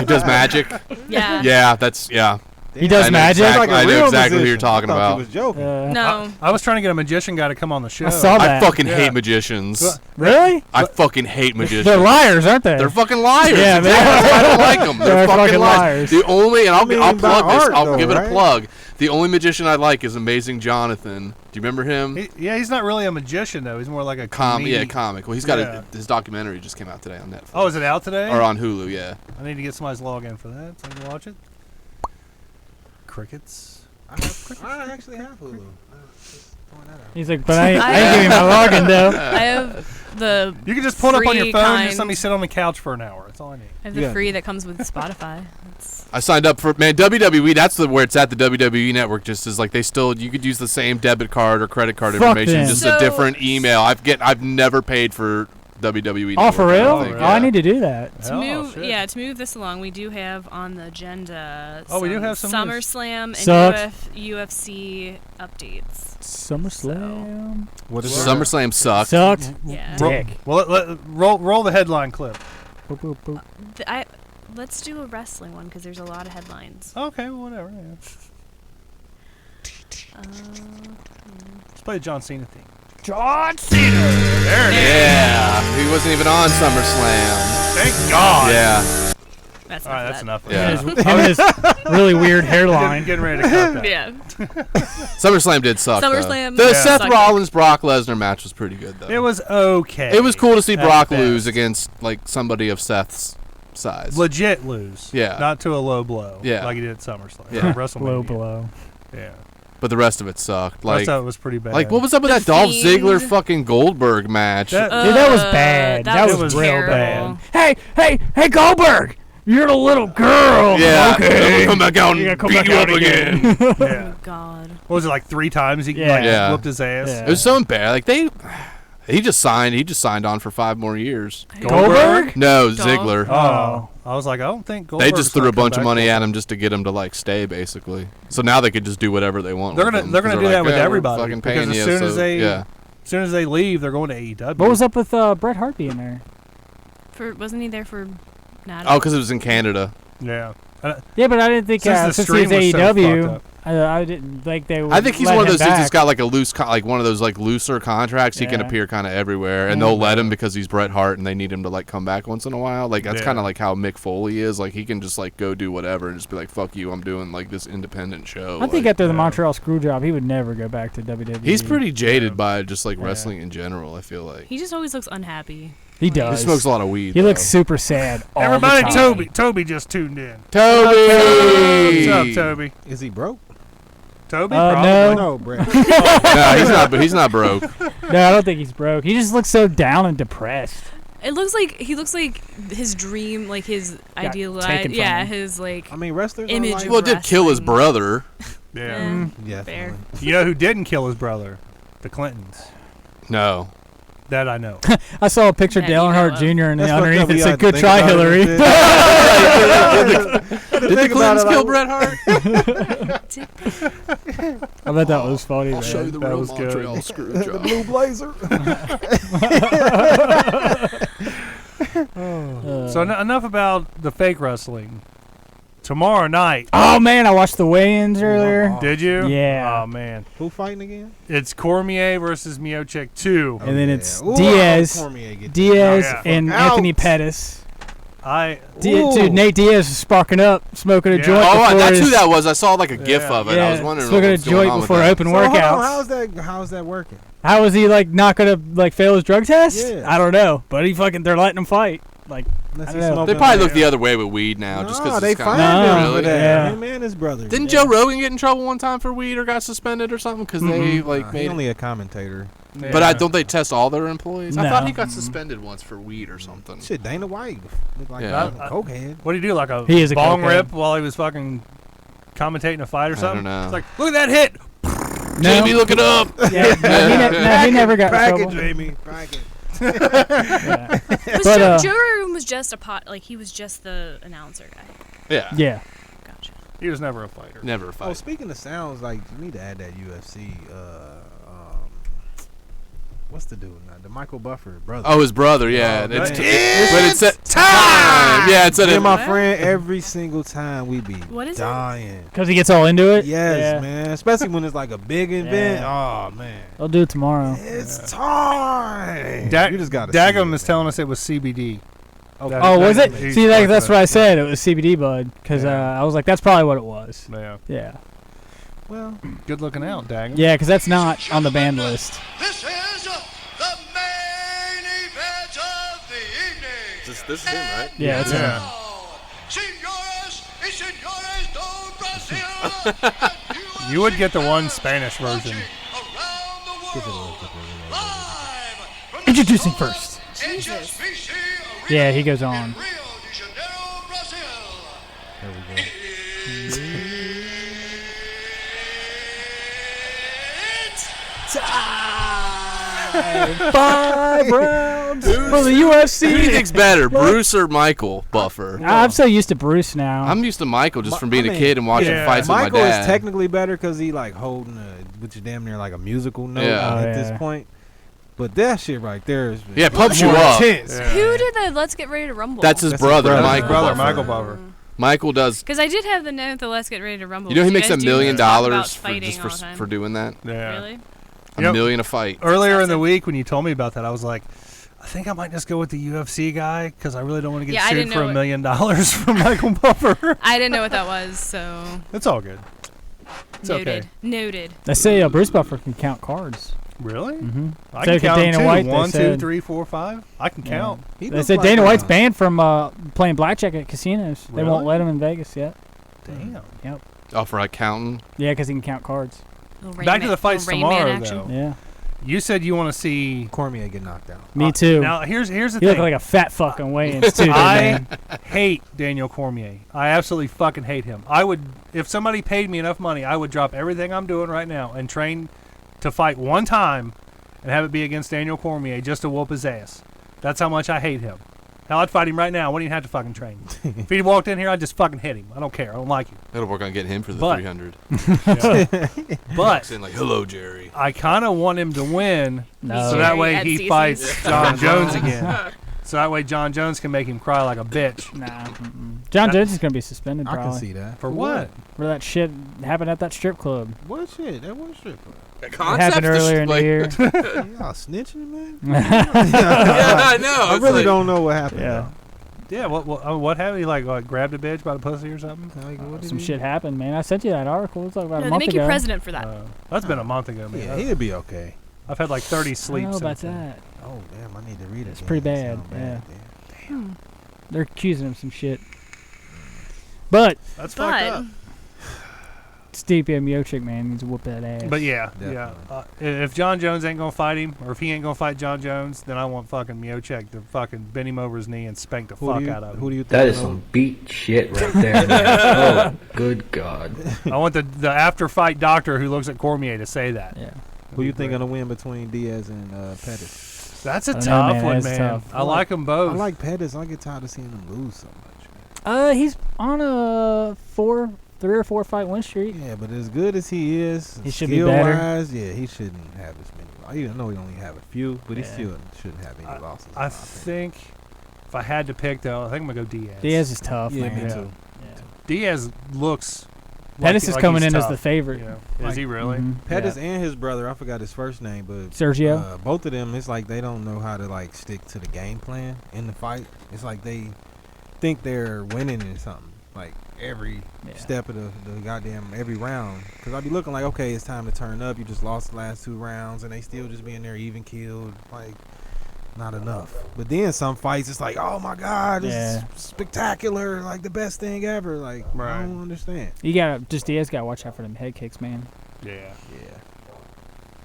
He does magic. Yeah. Yeah, that's yeah. He does I know magic. exactly- I know real exactly who you're musician. talking I thought about. He was joking. No. I was trying to get a magician guy to come on the show. I saw that. I fucking Yeah. hate magicians. Really? I fucking hate magicians. They're liars, aren't they? They're fucking liars. Yeah, Exactly. they are. That's why I don't like them. They're, They're fucking fucking liars. liars. The only, and I'll mean, I'll by plug this. art, I'll though, give it a right? plug. The only magician I like is Amazing Jonathan. Do you remember him? He's not really a magician though. He's more like a comedian. Comic. Well, he's got Yeah. his documentary just came out today on Netflix. Oh, is it out today? Or on Hulu? Yeah. I need to get somebody's login for that so I can watch it. Crickets. I actually have Hulu. Just throwing that out. He's like, but I ain't giving my login though. I have the. You can just pull it up on your free phone and kind. just let me sit on the couch for an hour. That's all I need. I have the Yeah. free that comes with Spotify. It's, I signed up for WWE. That's where it's at. The WWE network just is like you could use the same debit card or credit card Fuck information, them. just So- a different email. I've never paid for WWE. Oh, for real? I think, Oh, I need to do that. To Oh, move, shit. yeah, to move this along, we do have on the agenda. Oh, we do have some news. SummerSlam Sucks. and UFC updates. SummerSlam. What is SummerSlam sucked. Sucked. Yeah. Dick. Well, roll the headline clip. Boop, boop, boop. Let's do a wrestling one because there's a lot of headlines. Okay, well, whatever. Yeah. Let's play the John Cena theme. John Cena. There it is. Yeah, he wasn't even on SummerSlam. Thank God. Yeah. That's All right, that's enough. Of Yeah. that. His really weird hairline. Getting ready to cut that. Yeah. SummerSlam did suck. SummerSlam. The Yeah. Seth sucked. Rollins Brock Lesnar match was pretty good though. It was okay. It was cool to see At Brock best. lose against like somebody of Seth's size. Legit lose. Yeah. Not to a low blow. Yeah. Like he did at SummerSlam. Yeah. WrestleMania. Low blow. Yeah. But the rest of it sucked. The rest Like, of it was pretty bad. like what was up with The that Dolph Fiend. Ziggler fucking Goldberg match? That- Dude, that was bad. That was real terrible. bad. Hey, Goldberg! You're the little girl. Yeah. Okay. Come back out You gotta and come beat back you out up again. yeah. Oh God. What was it, like 3 times he Yeah. like, Yeah. whooped his ass? Yeah. It was so bad. Like he just signed on for 5 more years. Goldberg? No, Dolph? Ziggler. Oh. I was like, I don't think Goldberg's They just threw gonna a bunch come of back money for at it. him just to get him to like stay, basically. So now they could just do whatever they want. They're with gonna him, they're 'cause gonna do that with like, "Yeah, we're everybody. fucking Because paying as you, soon so, as they yeah. as soon as they leave, they're going to AEW. What was up with Bret Hart being there? Wasn't he there for? Oh, because it was in Canada. Yeah. Yeah, but I didn't think Since the since stream he was was so AEW, fucked up. I didn't think they would. I think he's let one of him those dudes back. that's got like a loose, like one of those like looser contracts. He can Yeah. appear kind of everywhere, and they'll let him because he's Bret Hart, and they need him to like come back once in a while. Like that's Yeah. kind of like how Mick Foley is. Like he can just like go do whatever and just be like, "Fuck you, I'm doing like this independent show." I think like, after the Montreal Screwjob, he would never go back to WWE. he's pretty jaded by just like Yeah. wrestling in general. I feel like He just always looks unhappy. He he does. smokes a lot of weed. He looks though. super sad. All Everybody, the time. Toby just tuned in. Toby. What's up, Toby? Is he broke? Toby? No. Probably. No, Brett. No, he's not broke. No, I don't think he's broke. He just looks so down and depressed. It looks like he looks like his dream, like his ideal, taken from yeah, him. his like I mean, wrestlers image. are like, Well, it did kill his wrestling. brother. Yeah. yeah, fair. You know who didn't kill his brother? The Clintons. No. That I know. I saw a picture of That Dale you know Earnhardt of. Jr. and That's underneath fucked up. it We said, have to "Good think try, about it Hillary." Did the Clintons kill Bret Hart? I bet that was funny. I'll show you the That real was good. Montreal Screwjob. Blue Blazer. So enough about the fake wrestling. Tomorrow night. Oh man, I watched the weigh-ins earlier. Did you? Yeah. Oh man. Who fighting again? It's Cormier versus Miocic 2. And then it's Ooh, Diaz, Cormier get Diaz, Oh, yeah. and Fuck Anthony out. Pettis. Ooh. Dude, Nate Diaz is sparking up, smoking a Yeah. joint. Oh, before that's who his- that was. I saw like a GIF Yeah. of it. Yeah, I was wondering smoking a what's going joint on with before that. open So, hold on, workouts. how's that working? How is he like not gonna like fail his drug test? Yeah. I don't know, but they're letting him fight. Like Unless I he's don't know. smoking They probably like- look the other way with weed now, just Nah, because they it's fined kind No, him really. for that. Yeah. Him and his brother. Didn't Joe Rogan get in trouble one time for weed or got suspended or something because they like He's made? only a commentator. But don't they test all their employees? I No. thought he got suspended once for weed or something. Shit, Dana White looked like Yeah. a cokehead. What do you do? Like a He is a bong cokehead. rip while he was fucking commentating a fight or I something? don't know. It's like, look at that hit. Jamie, look it up. Yeah, no, he never got in Pack it, trouble. Jamie. Pack it. Yeah. But But, Joe Rogan was just he was just the announcer guy. Yeah. Yeah. Gotcha. He was never a fighter. Never a Oh, fight. speaking of sounds, like you need to add that UFC. What's the dude now? The Michael Buffer brother. Oh, his brother. Yeah. Oh, It's man. but it's at time. Yeah, it's at Me and a, my friend, every single time we be What is it? dying. Because he gets all into it? Yes, Yeah. man. Especially when it's like a big event. Yeah. Oh man, I'll do it tomorrow. it's time. Da- you just got to. Dagum is telling us it was CBD. That- Oh, was that- it? he's See, fucking that's up. what I said. It was CBD bud. Because Yeah. I was like, that's probably what it was. Yeah. Yeah. Well, Good looking out, Dagum. Yeah, because that's not on the band list. This is the main event of the evening. This is him, right? Yeah, that's Yeah. him. Señoras y señores do Brasil. You would get the one Spanish version. Introducing first. Yeah, he goes on. there we go. Five rounds. For the UFC. Who do you think's better, Bruce or Michael Buffer? I'm so used to Bruce now. I'm used to Michael just from being a kid and watching fights with my Michael dad. is technically better because he like holding which is damn near like a musical note at this point. But that shit right there is pumps you up. Who did the Let's Get Ready to Rumble? That's his brother, Michael. Michael Buffer. Michael does. Because I did have the note the Let's Get Ready to Rumble. You know he makes guys $1 do million talk about for doing that. Yeah. Really? $1 million a fight. Earlier in the week when you told me about that, I was like, I think I might just go with the UFC guy because I really don't want to get sued for $1 million from Michael Buffer. I didn't know what that was, so. It's all good. It's Noted. okay. Noted. They say Bruce Buffer can count cards. Really? Mm-hmm. I can count Dana too. White, 1, 2, said. 3, 4, 5. I can count. They said Dana White's banned from playing blackjack at casinos. Really? They won't let him in Vegas yet. Damn. Yep. Oh, for like counting? Yeah, because he can count cards. Back to the fights tomorrow, though. Yeah. You said you want to see Cormier get knocked out. Me too. Now here's the He thing. looked like a fat fucking weigh-ins too. I hate Daniel Cormier. I absolutely fucking hate him. I would, if somebody paid me enough money, I would drop everything I'm doing right now and train to fight one time and have it be against Daniel Cormier just to whoop his ass. That's how much I hate him. Hell, I'd fight him right now. I wouldn't even have to fucking train. If he walked in here, I'd just fucking hit him. I don't care. I don't like you. That'll work on getting him for the 300. But like, hello, Jerry. I kind of want him to win, No. so that way At he CC's. fights John Jones again. So that way John Jones can make him cry like a bitch. Nah. John Jones is gonna be suspended. I Probably. can see that. For what? For that shit happened at that strip club. What shit? That was strip club. It happened earlier in the year. Y'all snitching, man? Yeah, I know. I really don't know what happened. Yeah. Yeah, what happened? He like grabbed a bitch by the pussy or something? Like, what did Some he shit happened, man. I sent you that article. It was like about No, a they month make ago. you president for that. That's been a month ago, do? man. Yeah, he'd be okay. I've had like 30 I sleeps. don't know about since then. that. Oh damn, I need to read it. It's pretty bad. Sound Yeah. They're accusing him of some shit. But That's fucked up. Stipe Miocic, man, needs to whoop that ass. But yeah, Definitely. if John Jones ain't gonna fight him, or if he ain't gonna fight John Jones, then I want fucking Miocic to fucking bend him over his knee and spank the fuck out of him. Who do you think? That is some beat shit right there, man. Oh, good God. I want the after fight doctor who looks at Cormier to say that. yeah. Who you think gonna win between Diaz and Pettis? That's a I don't know, tough man. one, That's man. tough. I like them both. I like Pettis. I get tired of seeing him lose so much. He's on a 3 or 4 fight win streak. Yeah, but as good as he is, He should be better. skill-wise, yeah, he shouldn't have as many. I even know he only have a few, but he still shouldn't have any losses. I think if I had to pick though, I think I'm gonna go Diaz. Diaz is tough, Yeah, man. me too. Yeah. Diaz looks. Pettis is coming he's in as tough, the favorite. you know. Is he really? Mhm. Pettis and his brother, I forgot his first name, but Sergio? both of them, it's like they don't know how to like stick to the game plan in the fight. It's like they think they're winning in something, like every step of the goddamn every round. Because I'd be looking like, okay, it's time to turn up. You just lost the last 2 rounds, and they still just being there even killed, like not enough. But then some fights, it's like, oh my God, this is spectacular, like the best thing ever. Like I don't understand. You gotta Diaz gotta watch out for them head kicks, man. Yeah. Yeah.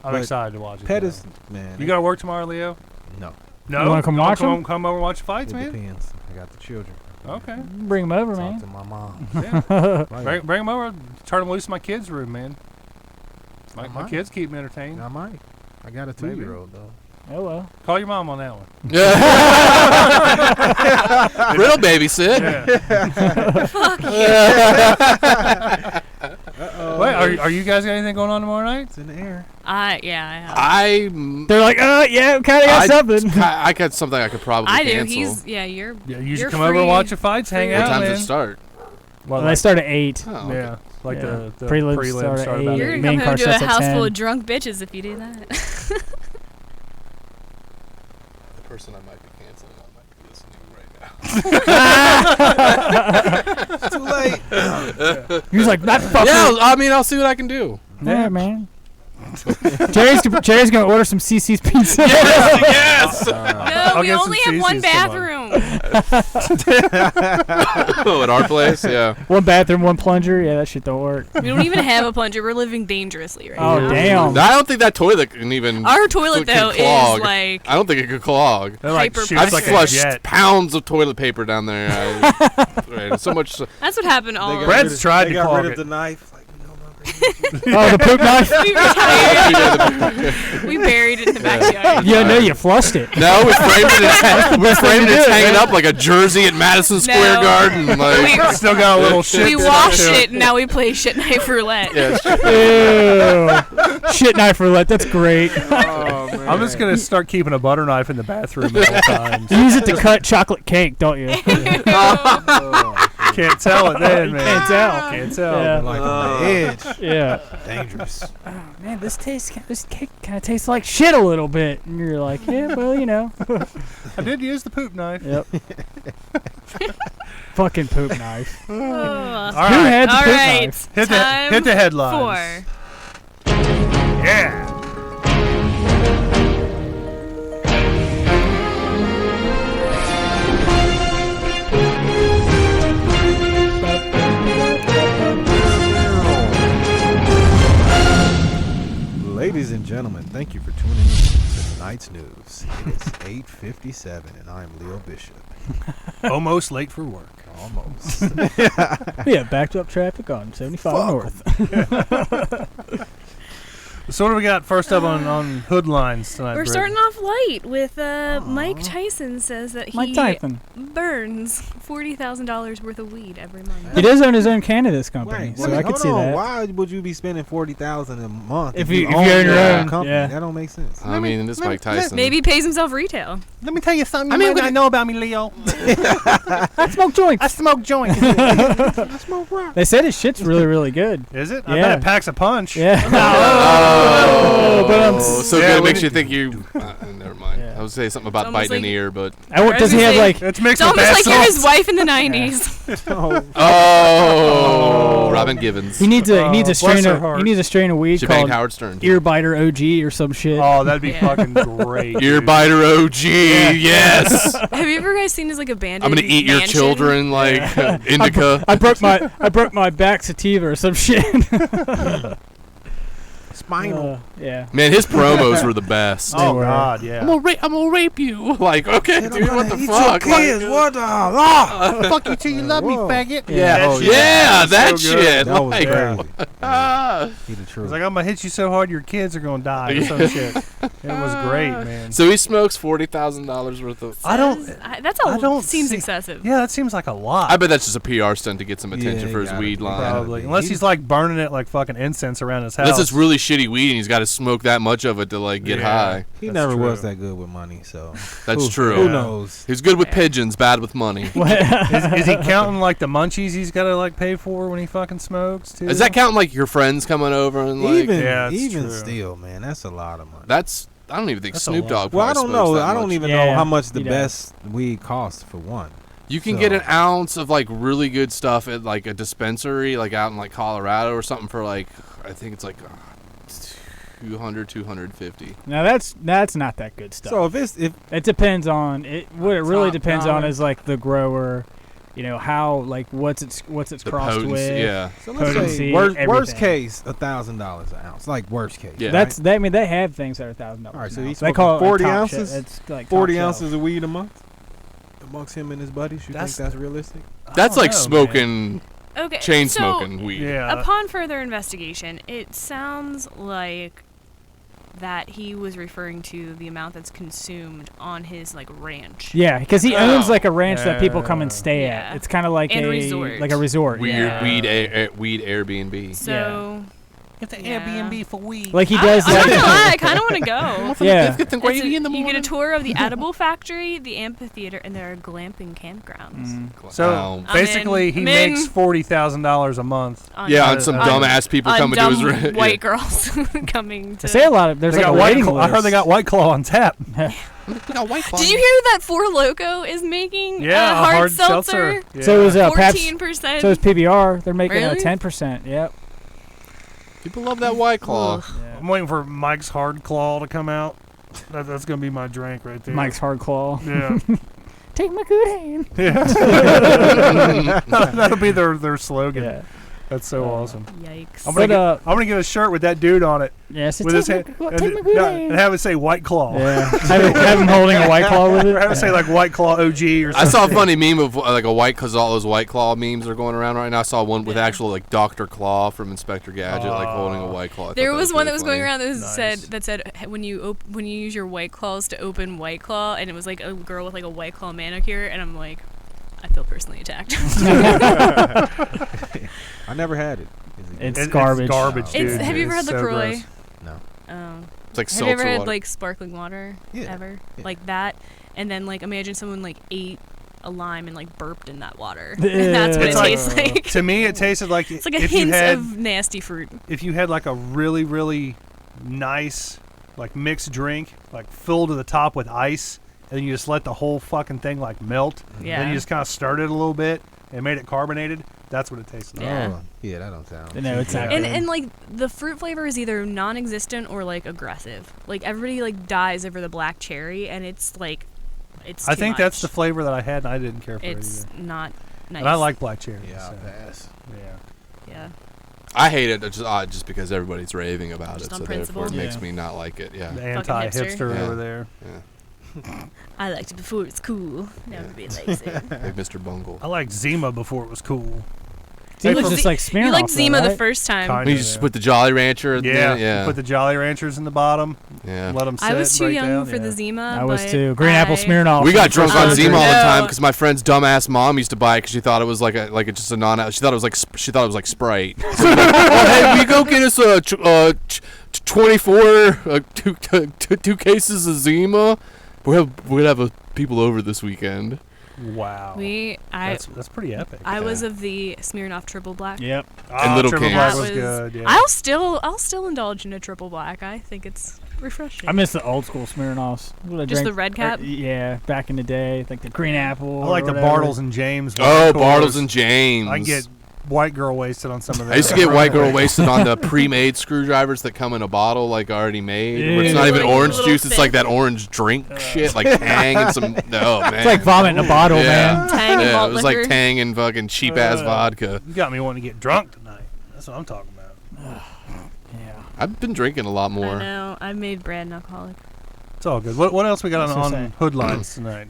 I'm But excited to watch it. Pettis, though. man. You gotta work tomorrow, Leo? No. No. You wanna come watch 'em? Come over and watch the fights, It man. depends. I got the children. Okay. Bring him over, Talk man. to my mom. Yeah. bring them over. Turn them loose in my kids' room, man. My might. kids keep me entertained. I might. I got a 2-year-old though. Oh well. Call your mom on that one. Riddle babysit. Wait, are you guys got anything going on tomorrow night? It's in the air. Yeah, I have. They're like, yeah, kind of got something. I got something I could probably I do. cancel. You're. Yeah, you you're should come free. over and watch the fights, hang What out, time man. does it start? Well, They start at 8. Oh, okay. yeah, like the Prelims prelims start at about 8. You're eight. gonna Main come home card to a starts at house 10. full of drunk bitches if you do that. The person I might be canceling, I might be listening right now. Too late. He was like, that fucker. Yeah, I mean, I'll see what I can do. Yeah, man. Jerry's gonna order some CC's pizza. Yes. No, we get some only have one CC's bathroom. Oh, at our place, yeah. 1 bathroom, 1 plunger. Yeah, that shit don't work. We don't even have a plunger. We're living dangerously right Oh, now. damn. I don't think that toilet can even. Our toilet can though clog. is like I don't think it could clog. They're like hyper shoots I've like a flushed jet. pounds of toilet paper down there. Right, so much. that's what happened all. Brad's tried they to got clog rid it. of the knife. Like, you know Oh, the poop knife. We retired. We buried it in the backyard. Yeah, no, you flushed it. No, we framed it hanging up like a jersey at Madison Square Garden. Like, Still got a little shit. We washed it, and now we play shit knife roulette. yeah, Ew. Shit knife roulette. That's great. oh, man. I'm just gonna start keeping a butter knife in the bathroom at all times. You use it to cut chocolate cake, don't you? Can't tell it then, man. Can't tell. Can't tell. Yeah. Like on the edge. Yeah. Dangerous. Oh, man, this cake kind of tastes like shit a little bit, and you're like, yeah, well, you know. I did use the poop knife. Yep. Fucking poop knife. All All Who right. had the All poop right. knife? Hit the headlines. 4. Yeah. Ladies and gentlemen, thank you for tuning in to tonight's news. It is 8:57, and I'm Leo Bishop. Almost late for work. Almost. Yeah, backed up traffic on 75 North. So what do we got first up on hood lines tonight? We're Brittany? starting off light with Mike Tyson says that Mike he Tyson. burns $40,000 worth of weed every month. He does own his own cannabis company, so I could hold see on. that. Why would you be spending $40,000 a month If you own your own company? yeah. That don't make sense. I mean, this Mike Tyson. Maybe he pays himself retail. Let me tell you something you might not know about me, Leo. I smoke joints. I smoke joints. I smoke rock. They said his shit's really, really good. Is it? I Yeah. bet it packs a punch. Yeah. Oh, but I'm so Yeah, good it we makes you did- think you. Never mind. Yeah. I would say something about almost biting an like- ear, but. Does he have like? It's mixed It's with almost bath like you're his salts. wife in the 90s. Oh, Robin Givens. He needs a bless strain her of heart. he needs a strain of weed She banged called Howard Stern. Ear Biter OG or some shit. Oh, that'd be Yeah. fucking great. Ear dude. biter OG. Yes. Have you ever guys seen his like abandoned I'm gonna eat your mansion? children like indica. I broke my back sativa or some shit. Spinal. Yeah. Man, his promos were the best. Oh were. God, yeah. I'm gonna rape you. Like, okay, dude, what the Eat fuck? your kids. What the? Ah! Fuck you till you love me, Whoa. faggot. Yeah. That Oh, shit. Yeah, was that so good. shit. That was Like, crazy. ah. He the He's truth. like, I'm gonna hit you so hard your kids are gonna die or some shit. It was great, man. So he smokes $40,000 worth of. I don't. That's I don't seems see- excessive. Yeah, that seems like a lot. I bet that's just a PR stunt to get some attention Yeah, for his gotta weed be. line. Probably, He- unless he's like burning it like fucking incense around his house. Unless it's really shitty weed and he's got to smoke that much of it to like get Yeah. high. He That's never true. was that good with money, so That's who, true. Who Yeah. knows? He's good with pigeons, bad with money. is he counting like the munchies he's got to like pay for when he fucking smokes too? Is that counting like your friends coming over and like? Even Yeah, it's even true. still, man, that's a lot of money. That's. I don't even think That's a Snoop lot. Dogg. Well, I probably don't know. smokes that I don't much. even Yeah, know how much the he does. best weed costs for one. You can So- get an ounce of like really good stuff at like a dispensary, like out in like Colorado or something for like I think it's like 200, 250. Now that's not that good stuff. So if It depends on it. What it really Top depends on dollar. is like the grower, you know how like what's it's The crossed potency, with. yeah. so let's Potency, say worst everything. case $1,000 an ounce, like worst case. Yeah. That's they. I mean they have things that are $1,000. All right, so now. he's they call it 40 like top ounces? shelf. It's like top 40 shelf. ounces of weed a month amongst him and his buddies. You That's- think that's realistic? That's like know, smoking, Okay. chain so, smoking weed. Yeah. Upon further investigation, it sounds like that he was referring to the amount that's consumed on his like ranch. Yeah, because he owns like a ranch that people come and Yeah. stay Yeah. at. It's kind of like And a resort. like a resort. Weird Yeah. weed Airbnb. So It's an Yeah. Airbnb for weed. Like he does I'm not gonna like lie, I kind of want to go. yeah. Get the It's a- gravy in the you morning. get a tour of the edible factory, the amphitheater, and there are glamping campgrounds. So Wow. I'm basically, in. he I'm makes in. $40,000 a month. Yeah, on- on some on- dumbass people On coming to dumb his ranch. white girls coming to. I say a lot of there's They like got a White waiting Claw. list. I heard they got White Claw on tap. Did you hear that Four Loko is making Yeah, a a hard, hard seltzer? Yeah. So is Pabst. 14%. So is PBR. They're making Really? 10%. Yep. People love that White Claw. Ugh. I'm waiting for Mike's Hard Claw to come out. That's gonna be my drink right there. Mike's Hard Claw. Yeah. Take my good hand. That'll be their slogan. Yeah. That's so awesome. Yikes. I'm gonna get a shirt with that dude on it. Yeah, so with his hand, take my good hand. and have it say White Claw. Yeah. have him holding a White Claw with it. Or have it say like White Claw OG or something. I saw a funny meme of like a white, because all those White Claw memes are going around right now. I saw one with actual like Dr. Claw from Inspector Gadget, like holding a White Claw. There was one that was really going funny. around that said when you use your White Claws to open White Claw, and it was like a girl with like a White Claw manicure, and I'm like, I feel personally attacked. I never had it. It's garbage. It's garbage, dude. Have you ever had so LaCroix? gross. No. It's like Have you ever seltzer had water. like sparkling water? Yeah. Ever? Yeah. Like that, and then like imagine someone like ate a lime and like burped in that water. And that's what It's it like- tastes like. To me, it tasted like It's like a if you hint had, of nasty fruit. if you had like a really, really nice like mixed drink, like filled to the top with ice, and then you just let the whole fucking thing like melt. Yeah. Then you just kind of stirred it a little bit and made it carbonated. That's what it tastes like. Yeah. Oh, yeah, that don't sound. No, it's not. And like the fruit flavor is either non-existent or like aggressive. Like everybody like dies over the black cherry, and it's like it's. I too think that's the much. flavor that I had, and I didn't care for It's it either. not nice. And I like black cherry. Yeah, so, I'll pass. yeah. Yeah. I hate it just because everybody's raving about Just it, on so principle? therefore it makes Yeah. me not like it. Yeah. The Fucking anti-hipster hipster. over there. Yeah. I liked it before it's cool. Now everybody likes it. Like Mr. Bungle. I liked Zima before it was cool. He Well, looks just like Smirnoff. You liked though, Zima the right? first time. Kinda. You just put the Jolly Rancher in Yeah, there? Yeah. Put the Jolly Ranchers in the bottom. Yeah. Let them sit. I was too break young down. for the Zima. I was but too. Green apple Smirnoff. We got drunk on Oh, Zima all the time no. because my friend's dumbass mom used to buy it because she thought it was like just a non. She thought it was like Sprite. So we'd be like, oh, hey, will you go get us a 24 two cases of Zima? We're gonna have people over this weekend. Wow. That's pretty epic. I was of the Smirnoff Triple Black. Yep. And Little Triple Kings. Black That was good. Yeah. I'll still indulge in a Triple Black. I think it's refreshing. I miss the old school Smirnoffs. What I Just drank- the red cap? Yeah, back in the day, like the green apple. I like the or whatever. Bartles and James. Oh, Coors. Bartles and James. I get white girl wasted on some of that. I used to get white girl wasted on the pre-made screwdrivers that come in a bottle, like already made. Where it's not even Like orange little juice; it's like that orange drink shit, like Tang and some. No man, It's like vomit in a bottle, man. Tang and yeah, malt it was liquor. like Tang and fucking cheap ass vodka. You got me wanting to get drunk tonight. That's what I'm talking about. Yeah. I've been drinking a lot I more. know. I made Brad an alcoholic. It's all good. What else we got What's on he say? Hoodlines tonight?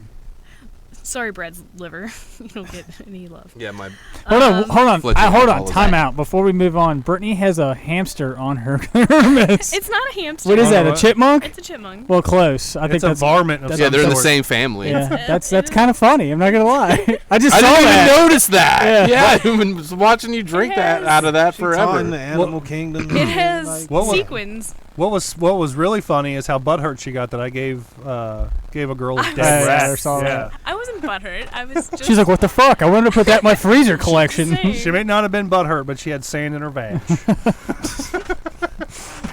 Sorry, Brad's liver. You don't get any love. Yeah, my Hold on. Fletcher Hold on. Hall is Time that. out. Before we move on, Brittany has a hamster on her garments. It's not a hamster. What is that? A What? chipmunk? It's a chipmunk. Well, close. I think It's a that's. varmint of that's- yeah, some they're in the sort. same family. Yeah, that's It is- kind of funny. I'm not gonna lie. I just I saw didn't that. even notice that. Yeah. Yeah, I've been watching you drink that out of that She taught in the forever. animal kingdom. It has Like, What was- sequins. What was really funny is how butthurt she got that I gave a girl a I dead was- rat. I saw yeah. that. I wasn't butthurt. I was just. She's like, "What the fuck? I wanted to put that in my freezer collection." saying. She may not have been butthurt, but she had sand in her vag.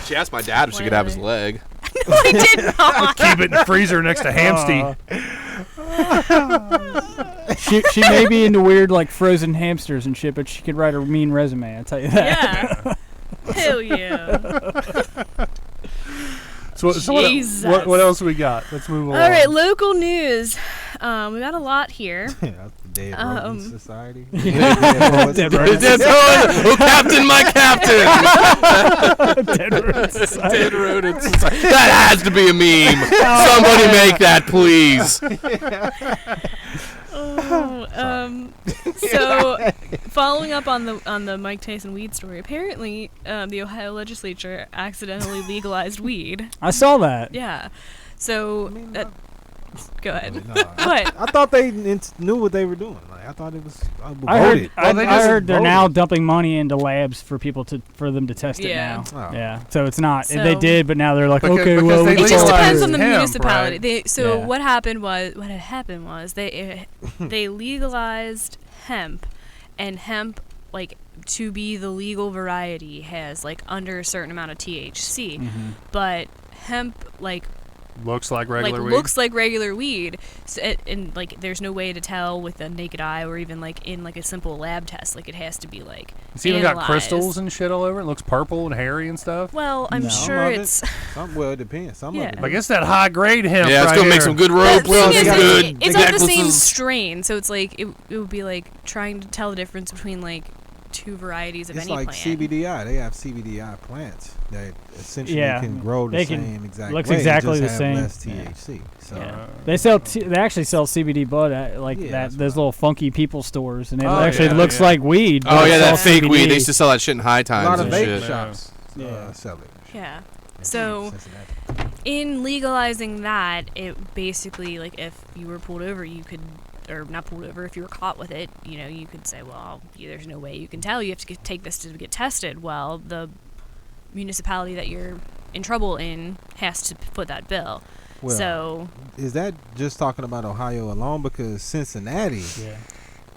She asked my dad if she could have his leg. No, I did not. Keep it in the freezer next to Hamsty. She may be into weird like frozen hamsters and shit, but she could write a mean resume. I'll tell you that. Yeah. Hell yeah. So Jesus. what else we got? Let's move along. All right, local news. We got a lot here. That's the Dead Rodent Society. Dead rodents. Oh, Captain, my Captain! Dead rodents. Dead rodents. That has to be a meme. Somebody make that, please. So, following up on the Mike Tyson weed story, apparently the Ohio legislature accidentally legalized weed. I saw that. Yeah. So, go ahead. Nah. What? I thought they knew what they were doing. Like I thought it was. I heard. voted. Well, they I just heard they're voted. now dumping money into labs for people for them to test Yeah. it now. Oh. Yeah. So it's not. They So- did, but now they're like, Because- okay, because well, they It just legalized depends on the hemp, municipality. right? Yeah. What had happened was they legalized hemp, and hemp like to be the legal variety has like under a certain amount of THC, but hemp Looks like regular weed. looks like regular weed, so and like there's no way to tell with a naked eye or even like in like a simple lab test. Like it has to be like It's even got analyzed. crystals and shit all over it. It looks purple and hairy and stuff. Well, I'm No. sure Some of it- it's. Well, it depends. Some Yeah. of it. I guess that high grade hemp. Yeah, it's right gonna make here. some good The rope. thing Well, is, good it's not the same necklaces. strain, so it's like it would be like trying to tell the difference between like two varieties of It's any like plant. CBDI. They have CBDI plants that essentially Yeah. can grow the They can- same exact looks way. exactly just the have same. less Yeah. THC. So Yeah. They actually sell CBD bud at like Yeah, that that's those what little funky people stores, and it Oh, actually yeah, looks yeah. like weed. Oh but yeah, it's all that fake CBD. weed. They used to sell that shit in High a Times lot of and vape shit. shops Yeah. sell it. Yeah. So Cincinnati. in legalizing that, it basically, like, if you were pulled over, you could, or not pulled over, if you were caught with it, you know, you could say, well, there's no way you can tell. You have to take this to get tested. Well, the municipality that you're in trouble in has to foot that bill. Well, So is that just talking about Ohio alone? Because Cincinnati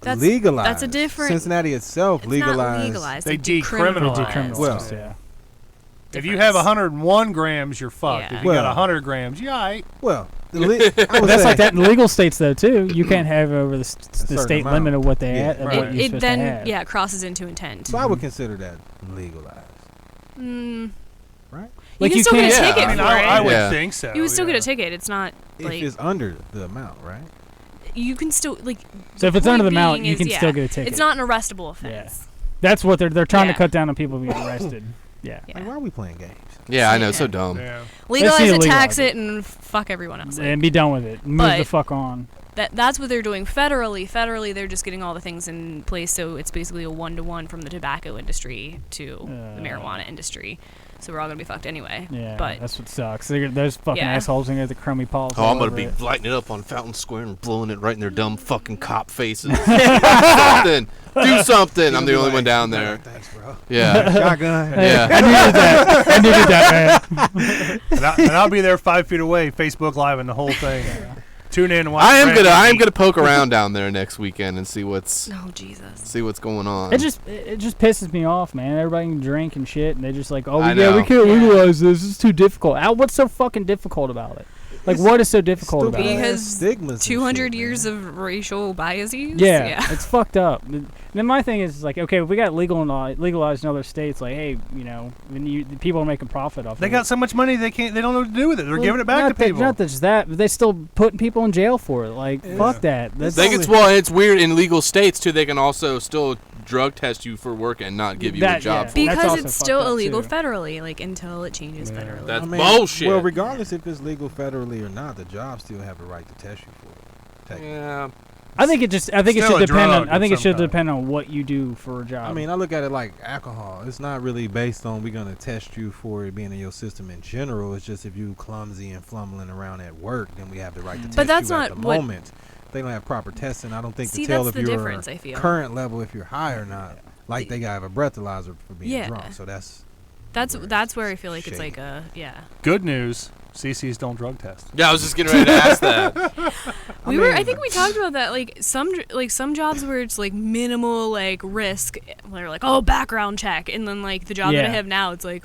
That's- legalized. that's a different- Cincinnati itself it's legalized. not legalized. They They decriminalized. decriminalized, Well, yeah. If you have 101 grams, you're fucked. Yeah. If you got Well- 100 grams, you aight. Well, I But would that's say- like that in legal states though too. You can't have over the certain state amount. limit of what they Yeah. have. Of Right. what you're It supposed then, to have. it crosses into intent. So I would consider that legalized, Mm. right? You Like can you still get a can't- ticket I mean, for I it. would Yeah. think so. You would still yeah. get a ticket. It's not If like it's under the amount, right? you can still like. So if it's point under the amount, being you is, can yeah, still get a ticket. It's not an arrestable offense. That's what they're trying Yeah. to cut down on people being arrested. Yeah. Yeah. Like, why are we playing games? Yeah, I know. Yeah. So dumb. Yeah. Legalize need to it, tax legalize it, and fuck everyone else. Like, And be done with it. Move But- the fuck on. that's what they're doing federally. Federally, they're just getting all the things in place, so it's basically a 1-to-1 from the tobacco industry to the marijuana industry. So we're all gonna be fucked anyway. Yeah, But that's what sucks. Those fucking Yeah. assholes and get the crummy paws. Oh, all I'm gonna over be it. lighting it up on Fountain Square and blowing it right in their dumb fucking cop faces. Do something. Do something. I'm the only one down there. Thanks, bro. Yeah. Shotgun. Yeah. I needed that. I needed that, man. And I'll be there 5 feet away, Facebook Live and the whole thing. Tune in. And watch I am Brett. gonna poke around down there next weekend and see what's oh Jesus. going on. It just pisses me off, man. Everybody can drink and shit, and they just like, oh I yeah, we know. can't Yeah. legalize this. It's too difficult. What's so fucking difficult about it? Like, what is so difficult about it? Because stigmas and 200 shit, years man. of racial biases. Yeah, it's fucked up. And then my thing is like, okay, if we got legalized in other states, like, hey, you know, when the people are making profit off. They of got it. so much money they don't know what to do with it. They're Well, giving it back not to that- people. Not just that, but they still putting people in jail for it. Like, fuck that. That's It's weird in legal states too. They can also still drug test you for work and not give you a That- job. yeah. For it. That's because also it's fucked still up, illegal too. federally, like until it changes federally. That's I mean, bullshit. Well, regardless if it's legal federally or not, the jobs still have the right to test you for it. Technically. Yeah. I think it Still should a depend drug on. I of think it some should kind. depend on what you do for a job. I mean, I look at it like alcohol. It's not really based on we're gonna test you for it being in your system in general. It's just if you clumsy and fumbling around at work, then we have the right to test that's you not at the what- moment. They don't have proper testing. I don't think See, to tell that's if the you're difference, I feel. current level if you're high or not. Like they gotta have a breathalyzer for being Yeah. drunk. So that's That's where I feel like it's shady. like a Good news. CCs don't drug test. Yeah, I was just getting ready to ask that. I think we talked about that. Like some jobs where it's like minimal like risk. They're like, oh, background check, and then like the job that I Yeah. have now, it's like,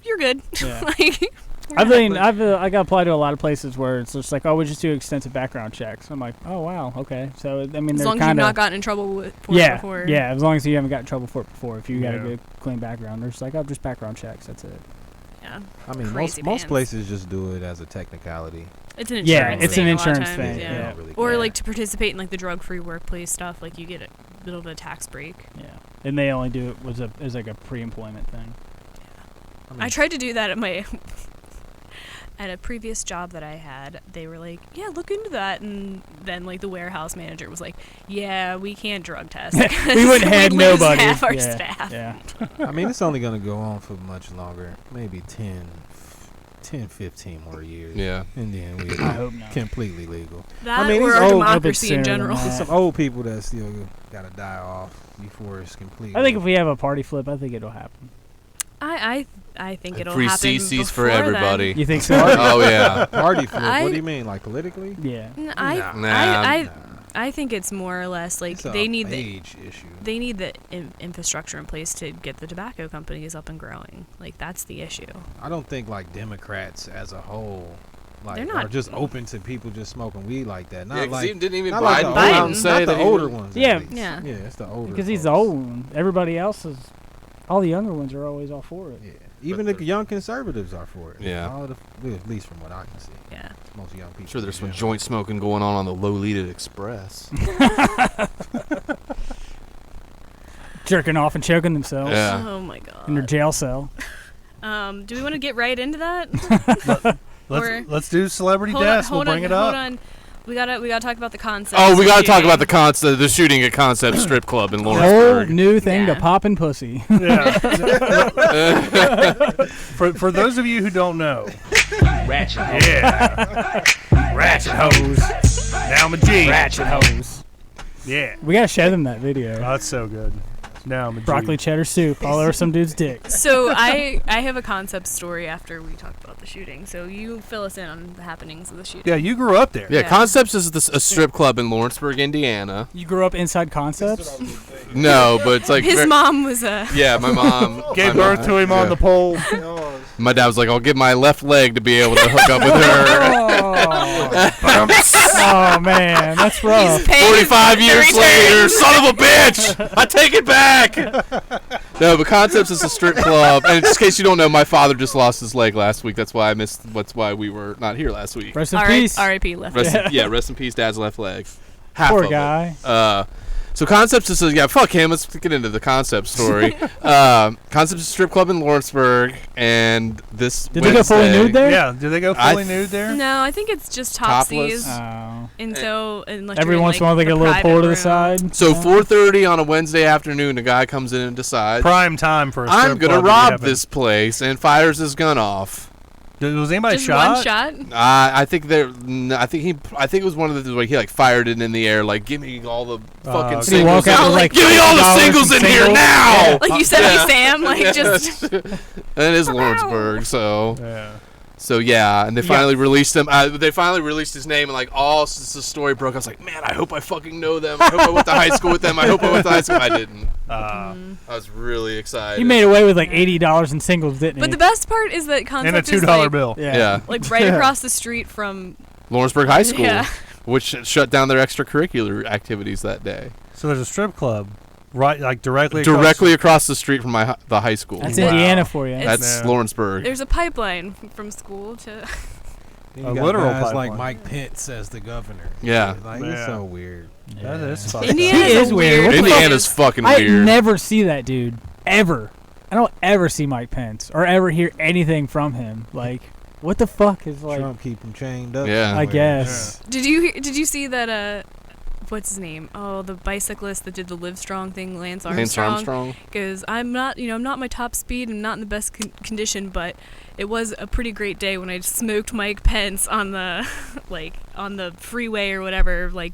you're good. Yeah. like, I mean, I got applied to a lot of places where it's just like, oh, we just do extensive background checks. I'm like, oh wow, okay. So I mean, as they're long as you've kind not of gotten in trouble for it yeah, before. yeah. As long as you haven't got in trouble for it before. If you got a Yeah. good clean background, they're just like, oh, just background checks. That's it. Yeah. I mean, Crazy most pants. places just do it as a technicality. It's an Yeah, insurance it's thing an a lot of insurance times, thing, Yeah. yeah. Don't really Or care. like to participate in like the drug-free workplace stuff, like you get a little bit of tax break. Yeah, and they only do it as like a pre-employment thing. I tried to do that at my at a previous job that I had. They were like, "Yeah, look into that," and then like the warehouse manager was like, "Yeah, we can't drug test. We wouldn't We'd have lose nobody. half our yeah, staff." yeah. I mean, it's only gonna go on for much longer. Maybe 10, 15 more years. Yeah. And then we're I hope not. completely legal. That I mean, or it's our old- democracy in sooner than general. that. There's some old people that still gotta die off before it's complete. I think if we have a party flip, I think it'll happen. I think it'll Free happen CCs for before everybody. You think so? Oh yeah. party flip. I- What do you mean, like politically? Yeah. Then. Nah. I think it's more or less like It's a they need the age issue. they need the infrastructure in place to get the tobacco companies up and growing. Like that's the issue. I don't think like Democrats as a whole, like, They're not- are just open to people just smoking weed like that. Not Yeah, 'cause like didn't even not like Biden the come out older- and say not the that he older was- ones. at Yeah. least. Yeah. Yeah, it's the older. Because he's the folks. old one. Everybody else is. All the younger ones are always all for it. Yeah. Even the young conservatives are for it. Yeah. All of well, at least from what I can see. Yeah. Most young people. I'm sure there's some yeah. joint smoking going on the Lolita Express. jerking off and choking themselves Yeah. Oh my god. in their jail cell. Do we want to get right into that? Or- Let's do celebrity Hold deaths. on, We'll bring it up. Hold on. We gotta talk about the concept. Oh, we got gotta talk about the shooting at Concept Strip Club in Whole Lawrenceburg. new thing Yeah. to poppin' pussy. Yeah. For those of you who don't know, Ratchet hose. yeah, ratchet hose. Now I'm a G. Ratchet hose. Yeah. We gotta show them that video. Oh, that's so good. Now I'm a G. Broccoli cheddar soup all over some dude's dick. So I have a concept story after we talk about the shooting. So you fill us in on the happenings of the shooting. Yeah, you grew up there. Yeah, Yeah. Concepts is a strip club in Lawrenceburg, Indiana. You grew up inside Concepts? No, but it's like His mom was a. Yeah, my mom Gave my birth mom- to him on yeah. the pole. My dad was like, "I'll give my left leg to be able to hook up with her." Oh man, that's rough. 45 years later, son of a bitch! I take it back. No, but Concepts is a strip club, and in case you don't know, my father just lost his leg last week. That's why I missed. That's why we were not here last week. Rest in peace. R.I.P. left. Rest in peace, Dad's left leg. Half Poor of guy. it. So Concepts is fuck him. Let's get into the Concept story. Concepts is a strip club in Lawrenceburg, and this Did they go fully Wednesday- nude there? Yeah, do they go fully nude there? No, I think it's just Topless. topsies. Oh. Unless Every you're in, once in a while they get a the little private pull to the room. side. So 4:30 on a Wednesday afternoon, a guy comes in and decides, Prime time for a strip "I'm gonna club to rob happen. this place," and fires his gun off. Was anybody Just shot? one shot. I think it was one of the like he like fired it in the air, like give me all the fucking okay. Did he walk singles. out with, like, Give me all the $50 singles in here now. Like you said, Yeah. Sam. Like just. And it is Lawrenceburg, so. Yeah. So yeah, and they finally released him. They finally released his name, and like all since the story broke, I was like, man, I hope I fucking know them. I hope I went to high school with them. I hope I went to high school. I didn't. I was really excited. He made away with like $80 in singles, didn't he? But the best part is that concept And a is $2 like, bill. Yeah. like right across the street from. Lawrenceburg High School, Yeah. which shut down their extracurricular activities that day. So there's a strip club, right, like directly Across the street from the high school. That's Wow. Indiana for you. That's Yeah. Lawrenceburg. There's a pipeline from school to. You A got literal guys like pipeline. Mike Pence as the governor. Yeah. Like, Yeah. it's so weird. That is fucked Indiana He is weird. What the fuck? Indiana's fucking I weird. never see that dude ever. I don't ever see Mike Pence or ever hear anything from him. Like, what the fuck is like? Trump keep him chained up. Yeah. I somewhere. guess. Did you see that? What's his name? Oh, the bicyclist that did the Live Strong thing, Lance Armstrong. Because I'm not my top speed. I'm not in the best condition, but it was a pretty great day when I smoked Mike Pence on the on the freeway or whatever. Like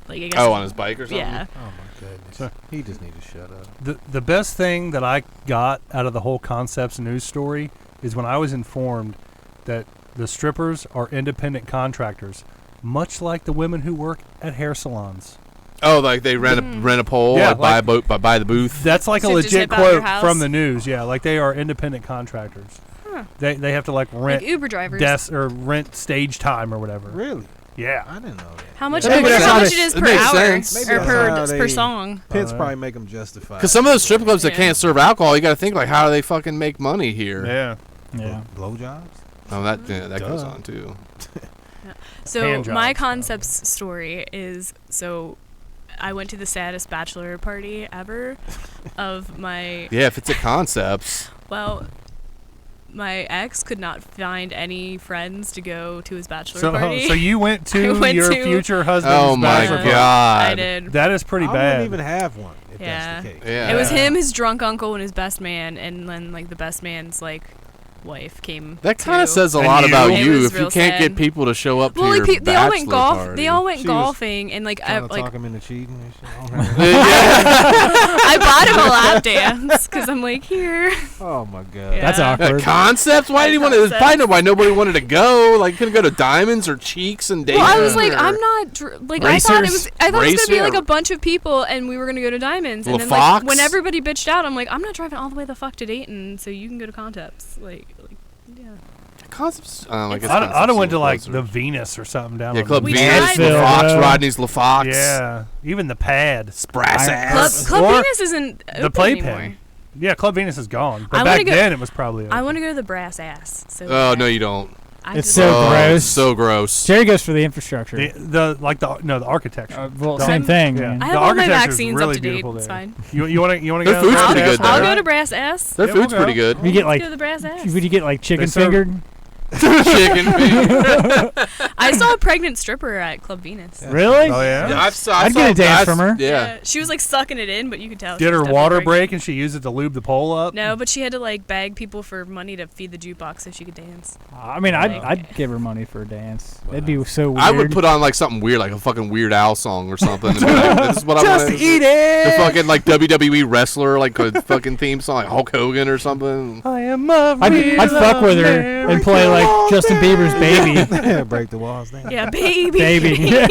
I guess. Oh, on his bike or something? Yeah. Oh my goodness. He just need to shut up. The best thing that I got out of the whole Concepts news story is when I was informed that the strippers are independent contractors, much like the women who work at hair salons. Oh, like they rent a pole, Yeah, like buy the booth. That's like So a just legit nip out your quote house? from the news. Yeah, like they are independent contractors. Huh. They have to like rent Like Uber drivers. desk or rent stage time or whatever. Really? Yeah. I didn't know that. How much? That I makes wonder how sense. much it is It per makes hour sense. Maybe or that's per how per they- song. Pence probably make them justified. Because some of those strip clubs that Yeah. can't serve alcohol, you got to think like, how do they fucking make money here? Yeah. Yeah. blowjobs. Oh, that goes Duh. on too. So Hand my jobs, concepts story is I went to the saddest bachelor party ever of my Yeah, if it's a Concepts. my ex could not find any friends to go to his bachelor So, party. so you went to I went your to- future husband's Oh my bachelor party. God. I did. That is pretty I bad. wouldn't even have one if Yeah. that's the case. Yeah. It was him, his drunk uncle, and his best man, and then like the best man's like wife came. That kind of too. says a And lot you? about It you was if you real can't sad. get people to show up to Well, your like they all went bachelor golf. party. They all went She was golfing, and like I Trying to like talk him into cheating and shit. I don't know. I bought him a lap dance because I'm like here. Oh my god. Yeah. That's awkward. Concepts? Why did he want to? Concepts. Probably know why nobody wanted to go. Like, couldn't go to Diamonds or Cheeks and Days. Well, I was like, or I'm not I thought it was. I thought it was gonna be like Racer. a bunch of people, and we were gonna go to Diamonds, and La then Fox? like when everybody bitched out, I'm like, I'm not driving all the way the fuck to Dayton, so you can go to Concepts. Like yeah. Concepts. I guess I'd Concepts have went is to like closer. the Venus or something down Yeah, on Club the We Venus, tried- La Fox, Yeah. Rodney's La Fox. Yeah, even the pad. Brass I- ass. Club Or Venus isn't the open playpen. anymore. Yeah, Club Venus is gone. But I back wanna go- then it was probably. I want to go to the Brass Ass. So Oh bad. no, you don't. It's so gross. So gross. Jerry goes for the infrastructure. The architecture. Same thing. Yeah. I have the all my architecture's vaccines really up to date. beautiful It's there. fine. You want to Their go? food's to pretty Brass good Ass? I'll there. go to Brass Ass. Their Yeah, food's we'll pretty good. You get like Let's go to the Brass Ass. would you get like chicken serve- fingered? Chicken finger. I saw a pregnant stripper at Club Venus. Really? Oh yeah. I'd get a dance from her. Yeah. She was like sucking it in, but you could tell. Did she was her definitely water pregnant. break and she used it to lube the pole up? No, but she had to like beg people for money to feed the jukebox so she could dance. I mean, I'd give her money for a dance. That'd be so weird. I would put on like something weird, like a fucking Weird Al song or something. And be like, this is what I want. Just eat it. The fucking like WWE wrestler, like a fucking theme song, like Hulk Hogan or something. I am a I'd fuck with her and play like Justin Bieber's Baby. Break the walls down. Yeah, baby. Baby. Hey,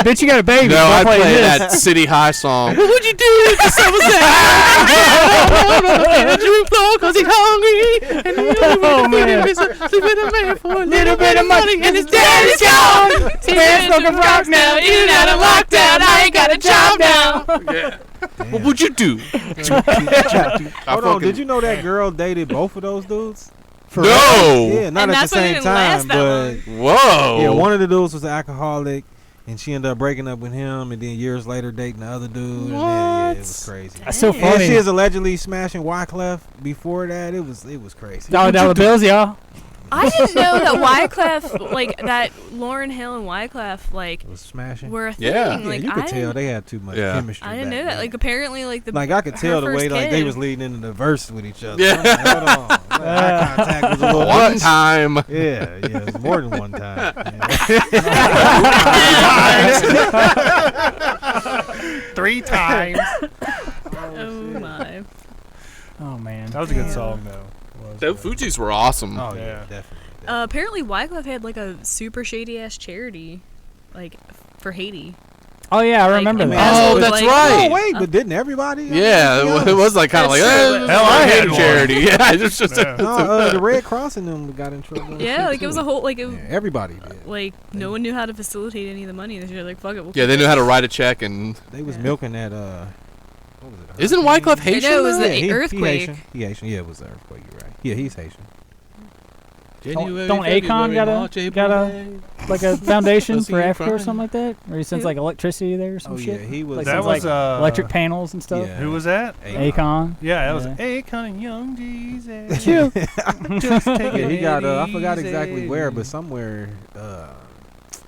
bitch, you got a baby. No, Don't I'd play this. that City High song. What would you do if the sun was there? Because he's hungry. And Oh, man. sleeping a man for a Little bit of money and his daddy's gone. He's smoking rock now. In and out of lockdown. I ain't got a job now. Yeah. What would you do? Hold on, did you know that girl dated both of those dudes? No. Yeah, not And at the that's why it same didn't time, last that but Whoa. yeah, one of the dudes was an alcoholic, and she ended up breaking up with him, and then years later dating the other dude. And then, yeah, it was crazy. That's so And funny. she is allegedly smashing Wyclef. Before that, it was crazy. $1 bills, y'all. I didn't know that Wyclef, like that Lauryn Hill and Wyclef, like Was smashing. were a thing. Yeah. Yeah, Like you could I tell didn't- they had too much Yeah. chemistry. I didn't back know that. then. Like apparently, like the Like I could tell the her way first like they kid. was leading into the verse with each other. Yeah. I'm like, hold on. Like, eye contact was a little One much. time. Yeah, it was more than one time. Three times. Oh my. Oh, man. That was a good song though. Those Fugees were awesome. Oh yeah, Yeah. definitely. Apparently, Wyclef had like a super shady ass charity, like for Haiti. Oh, yeah, I Like, remember and that. that's Oh, what, that's like- right. Oh wait, but didn't everybody? Yeah, it was like kind of like, That's true. Hell, I had one. charity. Yeah, it's just Yeah. No, the Red Cross and them got in trouble. Yeah, like it was a whole like it, Yeah, everybody did. like no one knew how to facilitate any of the money. They're like, fuck it. We'll yeah, they knew how to write a check and. They was milking that. What was it? Isn't Wyclef Haitian? know, it was though? the earthquake. He Haitian. Yeah, it was the earthquake. You're right. Yeah, he's Haitian. Don't Akon got a like a foundation for Africa or something like that? Or he sends Who? like electricity there or some Oh shit? yeah, he was. Like That sends, was like electric panels and stuff? Yeah. Who was that? Akon. Yeah, that was Yeah. Akon and Young Jesus. Chew. Just take Yeah, he it got. I forgot exactly easy. where, but somewhere,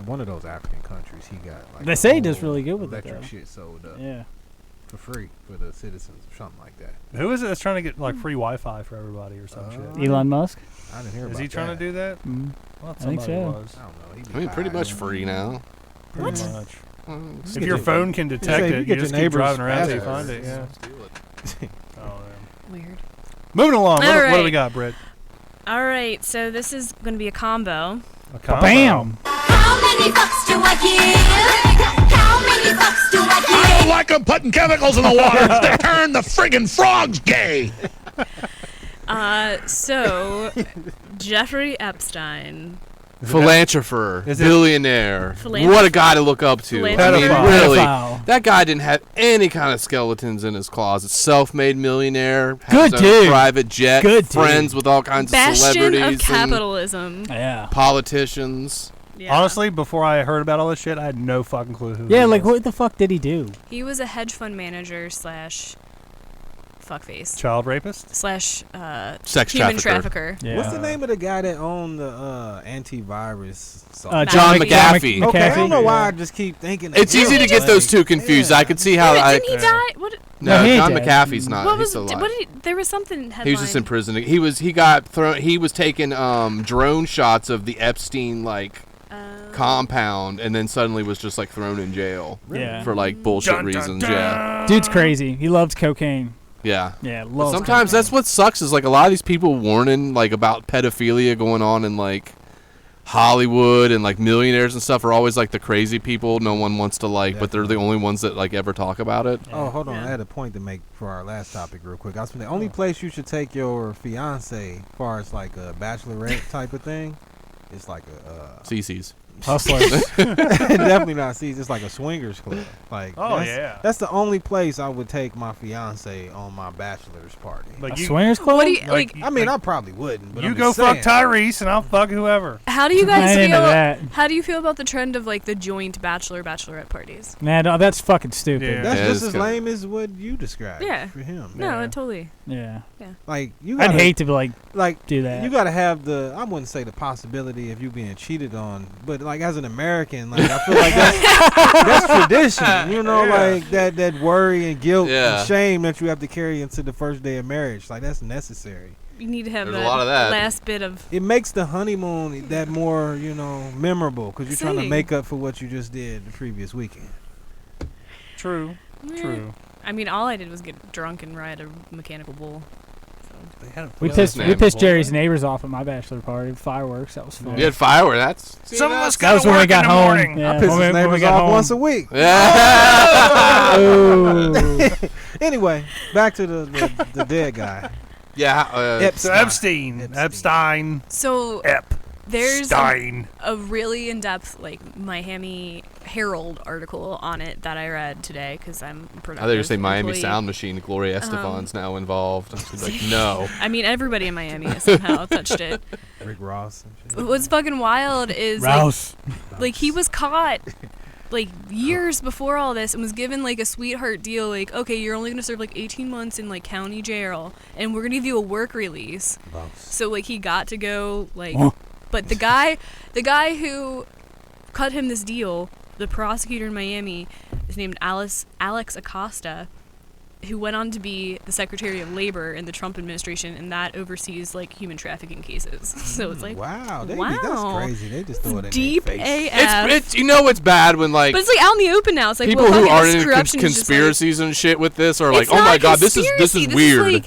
one of those African countries, he got. Like They a say he does whole really good with it, electric though. shit sold up Yeah. for free for the citizens or something like that. Who is it that's trying to get like free Wi-Fi for everybody or some shit? Elon Musk? I didn't hear Is about he trying that. to do that? Mm. Well, I think somebody so. was. I don't know. He I mean, pretty retired. much free now. Pretty What? much. Mm, If your phone can detect say, if it, you you get just your keep neighbor's driving around till you password. find it. Yeah. Let's do it. Oh, yeah. Weird. Moving along. All What do we right. got, Britt? All right, so this is going to be a combo. A combo. Bam! How many fucks do I give? How many fucks do I give? I don't like them putting chemicals in the water. They turn the friggin' frogs gay. So Jeffrey Epstein. Philanthropher, Is it- billionaire. Philanthropher. What a guy to look up to. I mean, Philanthropher. really, Pedophile. that guy didn't have any kind of skeletons in his closet. Self-made millionaire, has Good his own dude. private jet, Good dude. friends with all kinds of Bastion celebrities, of and capitalism. Yeah. politicians. Yeah. Honestly, before I heard about all this shit, I had no fucking clue who. Yeah, he like was. what the fuck did he do? He was a hedge fund manager slash fuckface Child rapist. slash Sex human trafficker. trafficker. Yeah. What's the name of the guy that owned the antivirus? software? John McAfee. McAfee. Okay, I don't know why Yeah. I just keep thinking. It's of easy him. to get those two confused. Yeah. I could see how. Wait, I, didn't he die? What? no, he ain't John dead. McAfee's not. What He's was? still alive. What did? There was something. Headline. He was just in prison. He got thrown. He was taking drone shots of the Epstein compound, and then suddenly was just like thrown in jail Yeah. for like bullshit Dun, dun, reasons. dun. Yeah, Dude's crazy. He loves cocaine. yeah. Yeah, But loves sometimes cocaine. that's what sucks is like a lot of these people warning like about pedophilia going on in like Hollywood and like millionaires and stuff are always like the crazy people no one wants to like, but they're the only ones that like ever talk about it. Oh, hold on. Yeah. I had a point to make for our last topic real quick. I was the only place you should take your fiance as far as like a bachelorette type of thing. It's like a CC's. Hustlers. Definitely not seats. It's like a swingers club. Like, Oh, yeah. that's the only place I would take my fiance on my bachelor's party. Like A swingers club? What do you like? I mean, I probably wouldn't. But you I'm go just fuck saying. Tyrese and I'll fuck whoever. How do you I guys ain't into feel? that. How do you feel about the trend of like the joint bachelorette parties? Nah, no, that's fucking stupid. Yeah. That's Yeah, just it's as good. lame as what you described. Yeah. For him. No, Yeah. totally. Yeah. Like you. I'd Gotta, hate to be like do do that. You gotta have the. I wouldn't say the possibility of you being cheated on, but like as an American, like I feel like that's tradition. You know, like that worry and guilt Yeah. and shame that you have to carry into the first day of marriage. Like that's necessary. You need to have There's a that lot of that. last bit of. It makes the honeymoon that more, memorable because you're trying to Same. make up for what you just did the previous weekend. True. True. I mean, all I did was get drunk and ride a mechanical bull. They had a We Well, pissed that's we pissed notable. Jerry's neighbors off at my bachelor party. Fireworks. That was fun. You had fireworks. That's Some of us That was gotta when we work got in the home. morning. Yeah, I piss when his we neighbors got off home. once a week. Yeah. Oh. Anyway, back to the dead guy. Yeah. So Epstein. Epstein. So Ep. there's Stein. a really in-depth like Miami Herald article on it that I read today because I'm a I productive thought you were going to say Miami employee. Sound Machine. Gloria Estefan's now involved. I was like, no. I mean, everybody in Miami has somehow touched it. Rick Ross. And shit. What's fucking wild is Rouse. like he was caught like years before all this and was given like a sweetheart deal, like, okay, you're only gonna serve like 18 months in like county jail and we're gonna give you a work release. So like he got to go like but the guy who cut him this deal, the prosecutor in Miami, is named Alex Acosta, who went on to be the Secretary of Labor in the Trump administration, and that oversees like human trafficking cases. So it's like, wow, wow, that's crazy. They just throw it in deep their face. AF. It's it's bad when like But it's like out in the open now. It's like, people well, who fuck it, aren't this in corruption is just, like- conspiracies and shit with this are like, It's oh not my a god, this is conspiracy, weird. like,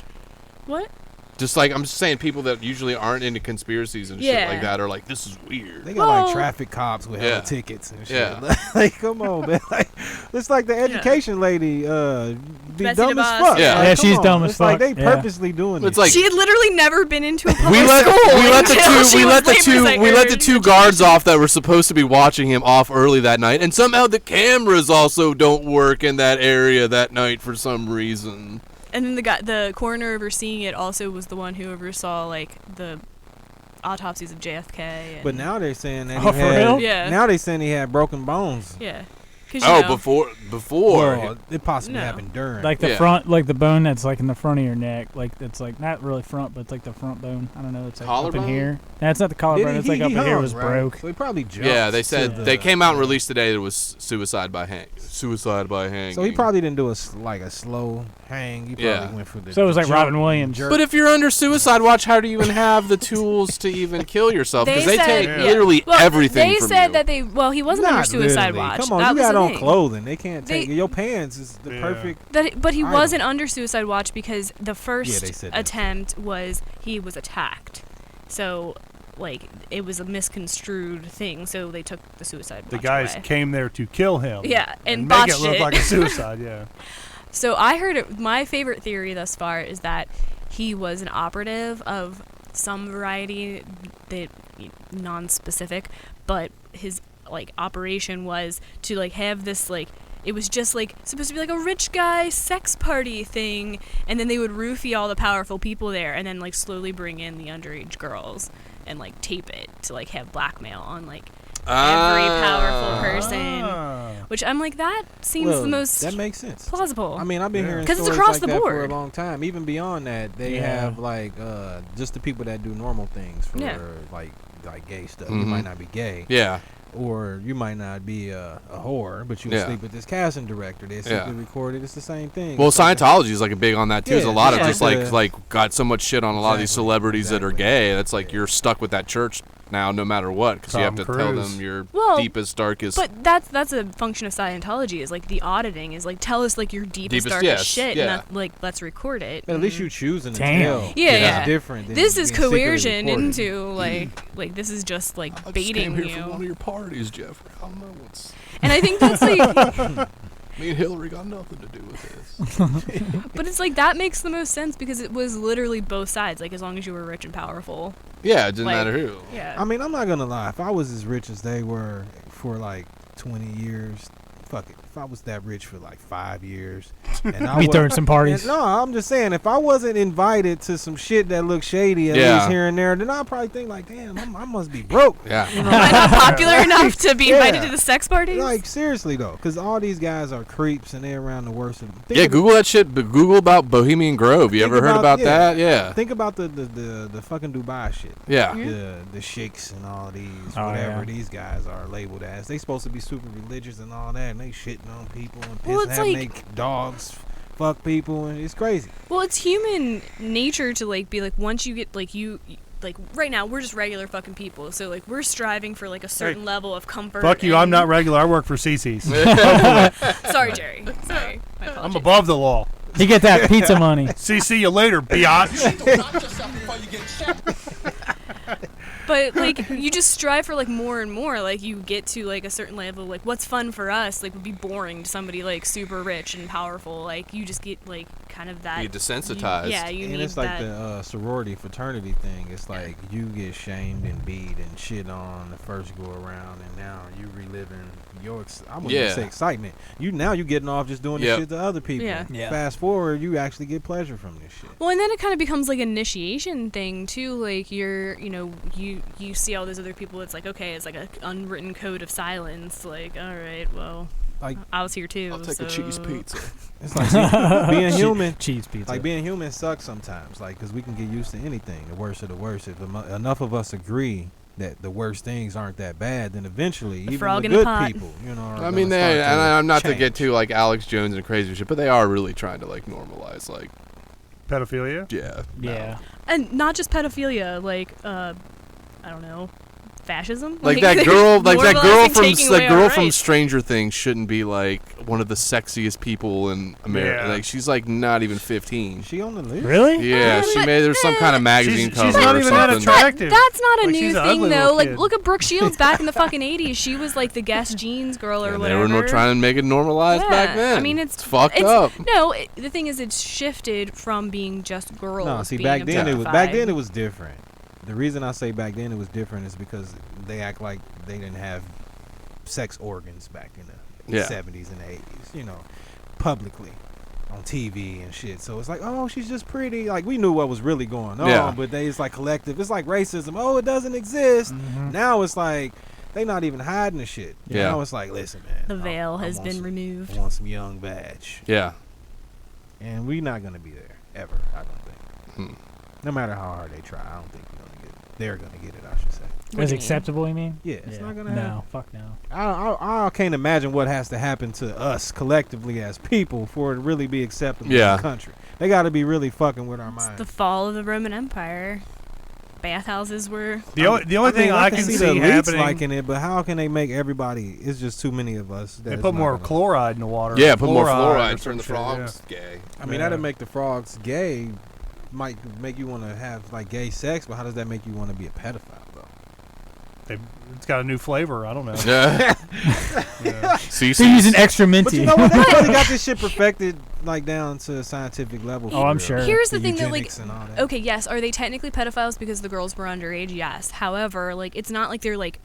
what? Just like I'm just saying, people that usually aren't into conspiracies and shit Yeah. like that are like, this is weird. They got Well- like traffic cops with hella Yeah. tickets and shit. Yeah. Like, come on, man. Like, it's like the education lady, be Betsy dumb as DeVos, fuck. Yeah. Like, Yeah, come she's on. dumb as It's like fuck. they Yeah. purposely doing It's this. like She had literally never been into a public we let school. we let until the she two we was let the labor two we let the secretary. two guards off that were supposed to be watching him off early that night, and somehow the cameras also don't work in that area that night for some reason. And then the coroner overseeing it also was the one who oversaw like the autopsies of JFK. And But now they're saying that Oh, he for had. real? Yeah. Now they're saying he had broken bones. yeah, 'cause, Oh, you know, before. Well, it possibly No. happened during. Like the Yeah. front, like the bone that's like in the front of your neck, like it's like not really front, but it's like the front bone. I don't know. It's like up Collarbone? in here. That's not the Did collarbone. he- It's like he up in here hung, was right? broke. So he probably jumped. Yeah, they to said the- they came out and released today that it was suicide by hanging. So he probably didn't do a slow hang. He probably Yeah. went for the. So it was the like jump Robin and Williams. jerk. But if you're under suicide watch, how do you even have the tools to even kill yourself? Because they take Yeah. literally well, everything They from said you. that he wasn't under Not suicide literally. watch. Come on, that you was got the on thing. clothing. They can't take They- your pants. Is the Yeah. perfect. But he item. wasn't under suicide watch because the they first said that. attempt was he was attacked. So, like, it was a misconstrued thing. So they took the suicide watch The guys away. came there to kill him. Yeah, and make it botched look it. like a suicide. Yeah. So I heard it. My favorite theory thus far is that he was an operative of some variety, that non-specific, but his like operation was to like have this like. It was just like supposed to be like a rich guy sex party thing, and then they would roofie all the powerful people there, and then like slowly bring in the underage girls and like tape it to like have blackmail on like every powerful person. Ah. Which I'm like, that seems Well, the most that makes sense. plausible. I mean, I've been hearing 'Cause it's stories across like the that for a board. long time. Even beyond that, they Yeah. have like just the people that do normal things for Yeah. like gay stuff. You Mhm. might not be gay, Yeah. or you might not be a whore, but you Yeah. sleep with this casting director. They simply record it. It's the same thing. Well, It's like Scientology is like a big on that too. There's a Yeah, lot of yeah. just like got so much shit on a lot of these Exactly, celebrities that are exactly. gay. That's like you're stuck with that church now, no matter what, because you have Tom to tell Cruise. them your Well, deepest, darkest. But that's a function of Scientology, is like the auditing is like, tell us like your deepest darkest yes, shit, yeah. and that, like let's record it. But at least you choosing to Damn. tell. Yeah, That's yeah. different. Than This is being secretly coercion recorded. into like this is just like I just baiting came here for one you. of your parties, Jeff. I don't know what's. And I think that's like Me and Hillary got nothing to do with this. But it's like that makes the most sense because it was literally both sides. Like as long as you were rich and powerful. Yeah, it didn't Like, matter who. Yeah. I mean, I'm not gonna lie. If I was as rich as they were for like 20 years, fuck it. If I was that rich for like 5 years, and I Be was- throwing some parties. No, I'm just saying, if I wasn't invited to some shit that looked shady at least here and there, then I'd probably think like, damn, I must be broke. Yeah. You know? Am I not popular enough to be invited Yeah. to the sex parties? Like seriously though, because all these guys are creeps and they're around the worst of them. Yeah, Google that shit. But Google about Bohemian Grove. You Think ever heard about that? Yeah. Think about the fucking Dubai shit. Yeah. The sheikhs and all these Oh, whatever yeah. these guys are labeled as. They supposed to be super religious and all that, and they shitting on people and Well, pissing, it's having like- they dogs fuck people, and it's crazy. Well, it's human nature to like be like once you get like you like right now we're just regular fucking people, so like we're striving for like a certain level of comfort. Fuck you, and- I'm not regular. I work for CC's. Sorry, Jerry. Sorry. My I'm apologies. above the law. You get that pizza money. CC you later, biatch. But like you just strive for like more and more. Like you get to like a certain level. Like what's fun for us like would be boring to somebody like super rich and powerful. Like you just get like kind of that. You desensitized. You And need it's like that. the sorority fraternity thing. It's like you get shamed and beat and shit on the first go around, and now you reliving your I wouldn't even say excitement. You getting off just doing this shit to other people. Yeah. Fast forward, you actually get pleasure from this shit. Well, and then it kind of becomes like an initiation thing too. Like you're, you see all those other people. It's like okay, it's like an unwritten code of silence. Like all right, well, Like I was here too. I'll take a cheese pizza. It's like being human. Cheese pizza. Like being human sucks sometimes. Like because we can get used to anything. The worst of the worst. If enough of us agree that the worst things aren't that bad, then eventually even frog the in the good pot. people, are I mean, gonna start and I'm not to change. get too like Alex Jones and crazy shit, but they are really trying to like normalize like Pedophilia? yeah. Yeah. And not just pedophilia, like I don't know, fascism. Like that they're girl, like that girl normalizing from taking away our from rights. Stranger Things shouldn't be like one of the sexiest people in America. Yeah. Like she's like not even 15. Is she on the list? Really? Yeah, she made there's some kind of magazine cover she's not or even that something. attractive. That's not a Like, new she's an thing ugly though. little Like kid. look at Brooke Shields back in the fucking 80s. She was like the Guess jeans girl or And they whatever. were trying to make it normalized back then. I mean, it's fucked up. No, the thing is, it's shifted from being just girls. No, see, being back then objectified. it was different. The reason I say back then it was different is because they act like they didn't have sex organs back in the Yeah. 70s and the 80s, publicly on TV and shit. So it's like, oh, she's just pretty. Like we knew what was really going on, Yeah. but it's like collective. It's like racism. Oh, it doesn't exist. Mm-hmm. Now it's like they not even hiding the shit. Yeah. Now it's like, listen, man, The veil I has want been some- removed. I want some young badge, Yeah. and we're not gonna be there ever. I don't think. No matter how hard they try, I don't think they're gonna get it. I should say. What do As you mean? acceptable, you mean? Yeah, it's not gonna No, happen. fuck no. I can't imagine what has to happen to us collectively as people for it to really be acceptable Yeah. in the country. They got to be really fucking with our It's minds. the fall of the Roman Empire. Bathhouses were. The only thing I can see see the elites happening, liking it, but how can they make everybody? It's just too many of us. they put more chloride in the water. Yeah, put more or fluoride, some turn the shit, frogs gay. I mean, Yeah. that'd make the frogs gay. Might make you want to have like gay sex, but how does that make you want to be a pedophile though? It's got a new flavor. I don't know. Yeah. Yeah. See, They're using extra minty. But you know what? They really got this shit perfected like down to a scientific level. Oh, for I'm real. sure. Here's the thing that, like, eugenics and all that. okay, yes, are they technically pedophiles because the girls were underage? Yes. However, like, it's not like they're like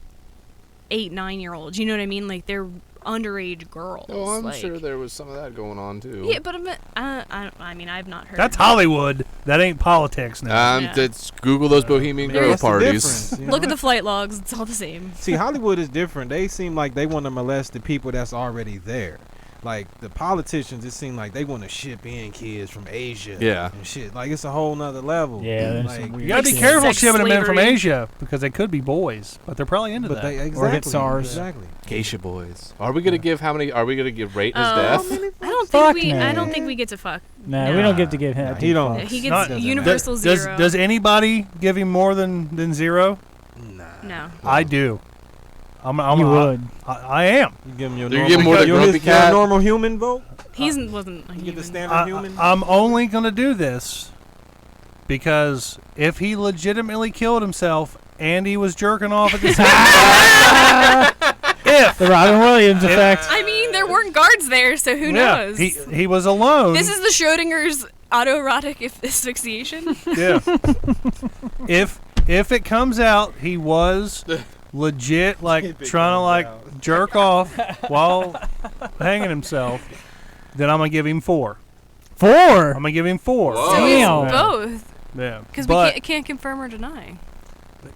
8, 9-year-olds. You know what I mean? Like, they're underage girls. Oh, I'm like, sure there was some of that going on too. Yeah, but I mean, I've not heard. That's Hollywood. That ain't politics now. Yeah. Let's Google those Bohemian Grove That's the parties. difference, you Look know? at the flight logs. It's all the same. See, Hollywood is different. They seem like they want to molest the people that's already there. Like the politicians, it seems like they want to ship in kids from Asia. Yeah. And shit. Like it's a whole nother level. Yeah, there's like, some weird You gotta be shit. careful Sex shipping them in from slavery. Asia because they could be boys, but they're probably into But that. they exactly. Or get SARS. Exactly. Geisha boys. Are we gonna give how many? Are we gonna give rate his Oh, death? I don't Fuck think we. I no. don't think we get to fuck. No, we don't get to give him. Nah, he don't. He gets Not- doesn't universal does, zero. does anybody give him more than zero? Nah. No. I do. I'm You would. I am. You give him your Do you normal, give him more than your, Grumpy your Cat? normal human vote. He's wasn't. A You get the human. standard human. I'm only gonna do this because if he legitimately killed himself and he was jerking off at the same time, The Robin Williams effect. I mean, there weren't guards there, so who knows? He was alone. This is the Schrodinger's autoerotic asphyxiation. Yeah. If it comes out he was legit like trying to like jerk off while hanging himself, then I'm gonna give him 4. 4. I'm gonna give him 4. Damn. Both. Yeah. Because we can't confirm or deny.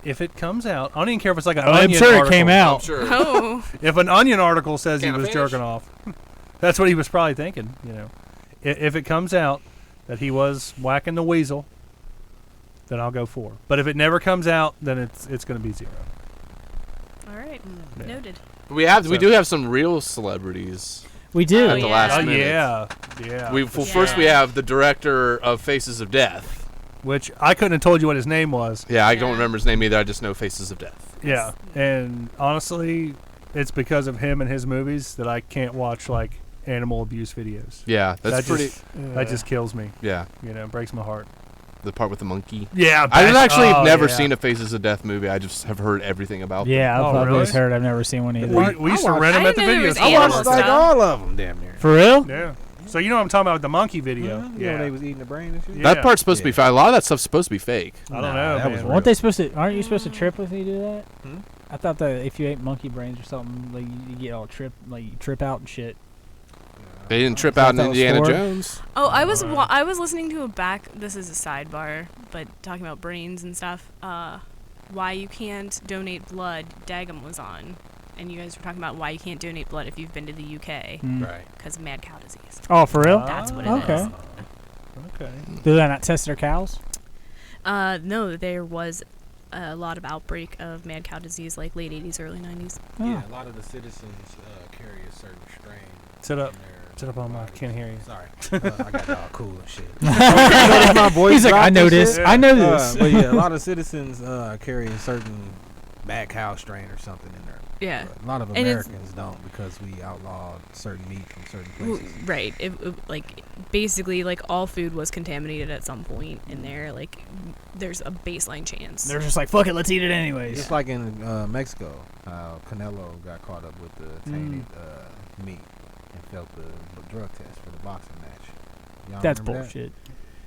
If it comes out, I don't even care if it's like an I'm Onion sure article. it came out. I'm sure. Oh. If an Onion article says Can he I was finish? jerking off, that's what he was probably thinking. You know, if it comes out that he was whacking the weasel, then I'll go 4. But if it never comes out, then it's going to be 0. All right. Yeah. Noted. We do have some real celebrities. We do. At the last minute. Yeah. First we have the director of Faces of Death. Which I couldn't have told you what his name was. Yeah, I don't remember his name either. I just know Faces of Death. Yeah, and honestly, it's because of him and his movies that I can't watch like animal abuse videos. Yeah, that's that just kills me. Yeah, you know, it breaks my heart. The part with the monkey. Yeah, I've actually never seen a Faces of Death movie. I just have heard everything about them. Yeah, I've really? always heard. I've never seen one either. We used to rent them at the video store. I watched like all of them, damn near. For real? Yeah. So you know what I'm talking about with the monkey video? You know they was eating the brain and shit. Yeah. That part's supposed to be fake. A lot of that stuff's supposed to be fake. I don't know. That was Weren't they supposed to? Aren't you supposed to trip if you do that? I thought that if you ate monkey brains or something, like you get all you trip out and shit. They didn't trip out in Indiana Jones. Oh, I was listening to this is a sidebar, but talking about brains and stuff. Why you can't donate blood? Daggum was on, and you guys were talking about why you can't donate blood if you've been to the UK. Right. Because of mad cow disease. Oh, for real? That's what it is. Okay. Do they not test their cows? No, there was a lot of outbreak of mad cow disease, like late 80s, early 90s. Yeah, a lot of the citizens carry a certain strain. Sit up on my. Can't hear you. Sorry, I got all cool and shit. My voice He's like, I know dropped and this. shit. I know this. But yeah, a lot of citizens carry a certain mad cow strain or something in there. Yeah. But a lot of Americans don't because we outlawed certain meat from certain places. Right. Like basically, like all food was contaminated at some point in there. Like there's a baseline chance. They're just like, fuck it, let's eat it anyways. Just like in Mexico, how Canelo got caught up with the tainted meat and failed the drug test for the boxing match. Y'all That's remember bullshit.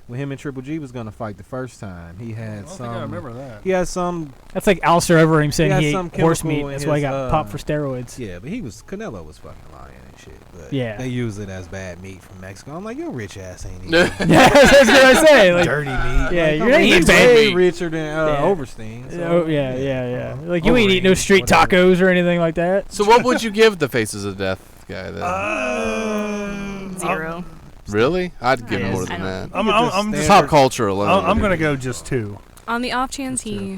When him and Triple G was gonna fight the first time, he had some. I remember that. He had some. That's like Alistair Overeem saying he some ate horse chemical meat. in That's why he his, got popped for steroids. Yeah, but Canelo was fucking lying and shit. But Yeah. they use it as bad meat from Mexico. I'm like, your rich ass ain't eating Yeah, that's what I say. Like, dirty meat. Yeah, like, you're not he's eating way meat. richer than Yeah. Overstein. So, Oh, yeah. Like, you ain't eating no street whatever. tacos or anything like that. So what would you give the Faces of Death guy then? 0. Really? I'd give him more I than that. I'm Just pop culture alone. I'm gonna go just 2. On the off chance he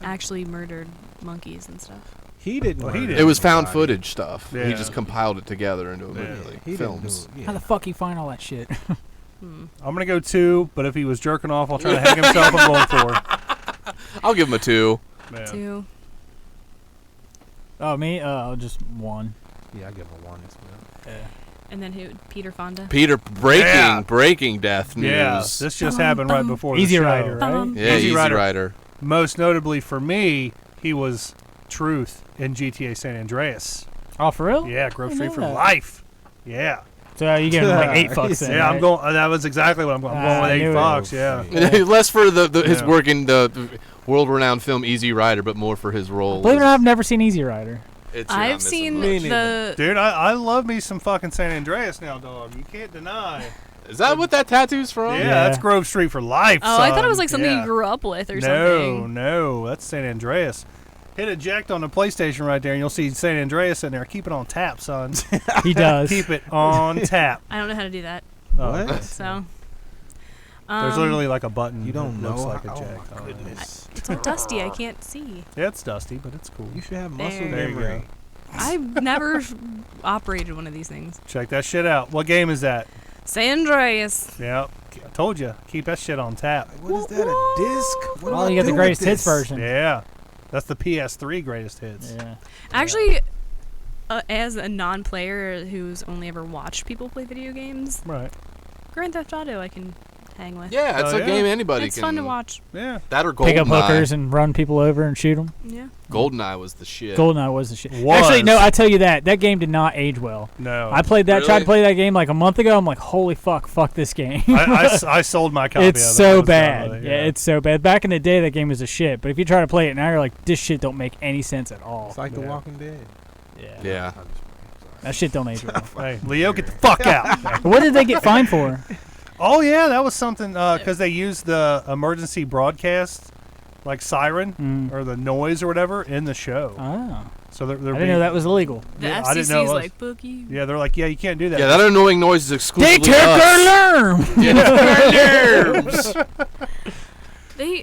actually murdered monkeys and stuff. He didn't. Well, he murder did. It was found anybody. footage stuff. Yeah. He just compiled it together into a movie, Yeah. like He films. didn't do it. How the fuck you find all that shit? I'm gonna go 2. But if he was jerking off while trying to hang himself, I'm going 4. I'll give him a 2. Man. 2. Oh, me? Just 1. Yeah, I give him a 1 as well. Yeah. And then who? Peter Fonda. Peter breaking death news. Yeah, this just happened right before Easy the show. Rider, right? Yeah, Easy Rider. Most notably for me, he was Truth in GTA San Andreas. Oh, for real? Yeah, Grove I Street know for that. life. Yeah. So you giving him like 8 fucks then, Yeah, right? I'm going. That was exactly what I'm going. I'm going with I 8 knew it. fucks. Yeah. Less for his Yeah. work in the world-renowned film Easy Rider, but more for his role. Believe it or not, I've never seen Easy Rider. I've seen the. Dude, I love me some fucking San Andreas now, dog. You can't deny. Is that what that tattoo's from? Yeah, that's Grove Street for life. Oh, I thought it was son. like something Yeah. you grew up with or No, something. no, that's San Andreas. Hit eject on the PlayStation right there, and you'll see San Andreas in there. Keep it on tap, son. He does. Keep it on tap. I don't know how to do that. What? So. There's literally like a button. You don't that looks know? like a Oh, jack. my goodness. It's all dusty. I can't see. Yeah, it's dusty, but it's cool. You should have muscle There you memory. go. I've never operated one of these things. Check that shit out. What game is that? San Andreas. Yep. I told you. Keep that shit on tap. What is that? A disc? What do Oh, I you got the do greatest with hits this? version. Yeah. That's the PS3 greatest hits. Yeah. Actually, as a non-player who's only ever watched people play video games, Right. Grand Theft Auto I can hang with. Yeah, it's a game anybody It's can. fun to watch. Yeah. That or Pick up hookers GoldenEye. and run people over and shoot them. Yeah. GoldenEye was the shit. GoldenEye was the shit. Was. Actually, no, I tell you that game did not age well. No. I played that. Really? Tried to play that game like a month ago. I'm like, holy fuck this game. I sold my copy It's of it. I so was done bad. with it, Yeah, it's so bad. Back in the day, that game was a shit. But if you try to play it now, you're like, this shit don't make any sense at all. It's like The Walking Dead. Yeah. Yeah. That shit don't age well. Hey, Leo, get the fuck out. What did they get fined for? Oh, yeah, that was something, because they used the emergency broadcast, like siren, or the noise or whatever, in the show. Oh. So they're I didn't know that was illegal. The Yeah, I didn't know it FCC's was. like, boogie. Yeah, they're like, yeah, you can't do that. Yeah, that annoying noise is They exclusively took us. our alarm! Yeah, nerves.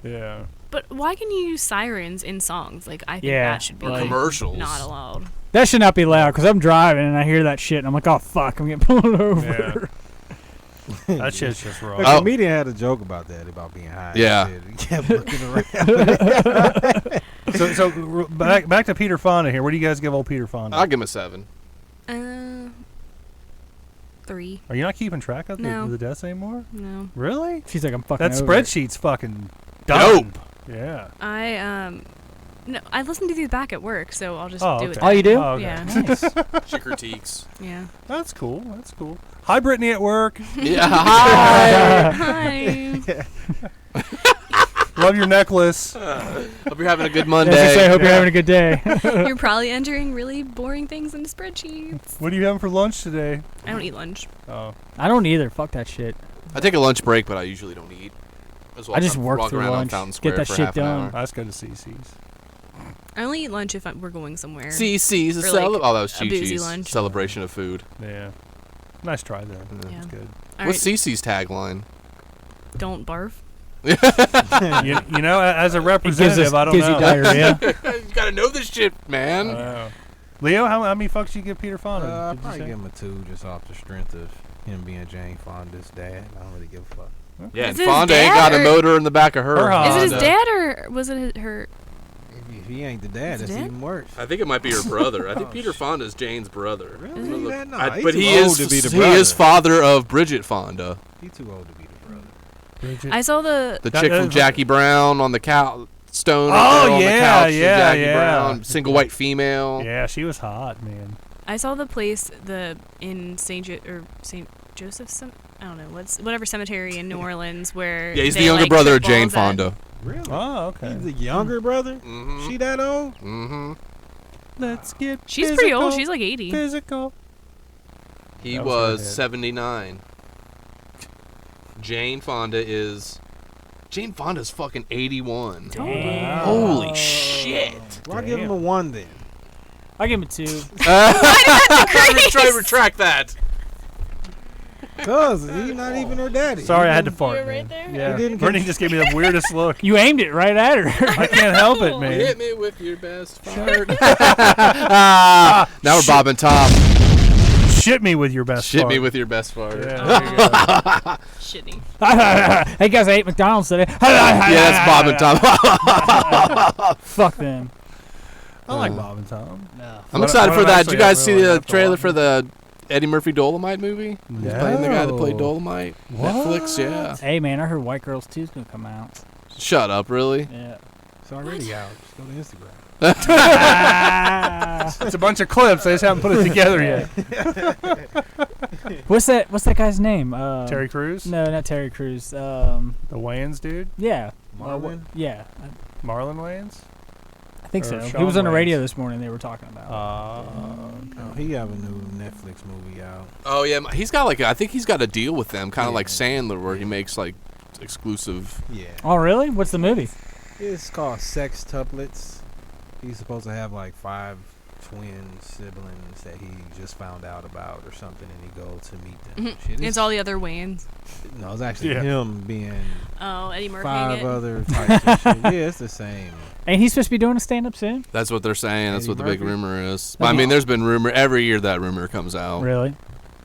Yeah. But why can you use sirens in songs? Like, I think Yeah, that should be Or commercials. not allowed. That should not be loud because I'm driving and I hear that shit and I'm like, oh fuck, I'm getting pulled over. That shit's just wrong. A comedian had a joke about that, about being high. Yeah. He kept looking around. So back to Peter Fonda here. What do you guys give old Peter Fonda? I'll give him a 7. 3. Are you not keeping track of No. the deaths anymore? No. Really? She's like, I'm fucking That over it. spreadsheet's fucking done. Dope. Yeah. No, I listen to these back at work, so I'll just do it. Oh, you do? Oh, okay. Yeah. Nice. She critiques. Yeah. That's cool. That's cool. Hi, Brittany at work. Yeah, hi. Hi. Love your necklace. Hope you're having a good I Monday. was gonna say, I hope you're having a good day. You're probably entering really boring things into spreadsheets. What are you having for lunch today? I don't eat lunch. Oh. I don't either. Fuck that shit. I take a lunch break, but I usually don't eat. I just work walk through around lunch, on Fountain get Square that for shit half an done. hour. Let's go to CC's. I only eat lunch if we're going somewhere. CC's For, a like, oh, that was a boozy Chi-Chi's lunch. celebration of food. Yeah. Nice try there. Yeah. That's good. All What's right, CC's tagline? don't barf. you know, as a representative, I don't gives know. you diarrhea. You gotta know this shit, man. Leo, how many fucks you give Peter Fonda? I'll did you probably say? give him a 2 just off the strength of him being Jane Fonda's dad. I don't really give a fuck. Yeah, Is and it his Fonda ain't dad got a or- motor in the back of her. Her Is it his Honda. dad or was it her? If he ain't the dad, Is it that's dad? even worse. I think it might be her brother. I think Oh, Peter shit. Fonda is Jane's brother. Really? Is it? He that? Nah, But too he old is to be the he brother. is father of Bridget Fonda, He too old to be the brother. Bridget. I saw the. the That chick is- from Jackie Brown on the couch. Stone Oh, girl on the yeah, couch. yeah, Jackie yeah. Brown, single white female. Yeah, she was hot, man. I saw the place in Saint Joseph's. I don't know whatever cemetery in New Orleans where. Yeah, he's they, the younger like, brother of trip Jane balls at- Fonda. Really? Oh, okay. He's the younger brother? Mm-hmm. She that old? Mm-hmm. Let's get She's physical, pretty old. She's like 80. physical. He That was her was hit. 79. Jane Fonda's fucking 81. Damn. Holy shit. Well, I'll give him a 1 then. I give him a 2. Try to retract that. Cause he's not even her daddy. Sorry, He I had to didn't- fart. You're right man. there? Yeah, He didn't Brittany get- just gave me the weirdest look. You aimed it right at her. I can't help it, man. Hit me with your best fart. Now we're Bob and Tom. Shit me with your best. Shit fart. me with your best fart. Yeah, there you go. Shitty. Hey guys, I ate McDonald's today. Yeah, that's Bob and Tom. Fuck them. I like Bob and Tom. I'm excited One for of that. actually Did you guys I see really the like to trailer watch for the Eddie Murphy Dolomite movie? He's No. playing the guy that played Dolomite. Netflix, yeah. Hey man, I heard White Girls 2 is gonna come out. Shut up, really? Yeah. It's already out. Just go to Instagram. It's a bunch of clips. I just haven't put it together yet. What's that guy's name? Terry Crews, No, not Terry Crews. the Wayans dude, Yeah. Marlon? Yeah. Marlon Wayans. I think Or so. He Sean was on the radio Wayans. this morning. They were talking about. Oh, he have a new Netflix movie out. Oh, yeah. He's got I think he's got a deal with them, kind of like Sandler, where he makes like exclusive. Yeah. Oh really? What's the movie? It's called Sextuplets. He's supposed to have like 5 twin siblings that he just found out about or something, and he go to meet them. Shit, It's all the other Wayans. No, it's actually Yeah. him being Oh, Eddie Murphy. 5 other types of shit. Yeah, it's the same. Ain't he supposed to be doing a stand up soon? That's what they're saying. That's Eddie what the big Murphy? rumor is. But, I mean, there's been rumor every year that rumor comes out. Really?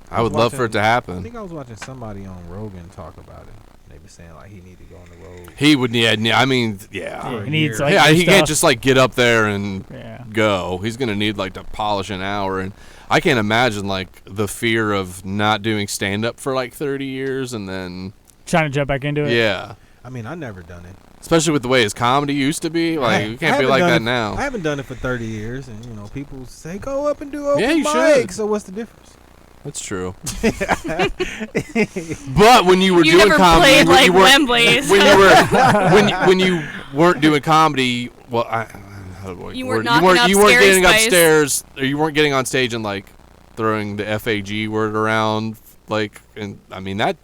I would love for it to I happen. think I was watching somebody on Rogan talk about it. They were saying like he need to go on the road. He would need. I mean, yeah. Yeah, a he needs year. like Yeah, new he can't stuff. just like get up there and Yeah. go. He's gonna need like to polish an hour, and I can't imagine like the fear of not doing stand up for like 30 years and then Trying to jump back into it. Yeah. I mean, I never done it. Especially with the way his comedy used to be. Like, you can't be like that now. I haven't done it for 30 years, and people say go up and do open Yeah, you mic. should. So what's the difference? That's true. But when you were doing never comedy, played when like you weren't, Wembley. when you weren't doing comedy, well, You weren't knocking up you weren't Scary getting Spice. upstairs, or you weren't getting on stage and like throwing the FAG word around, like, and I mean that.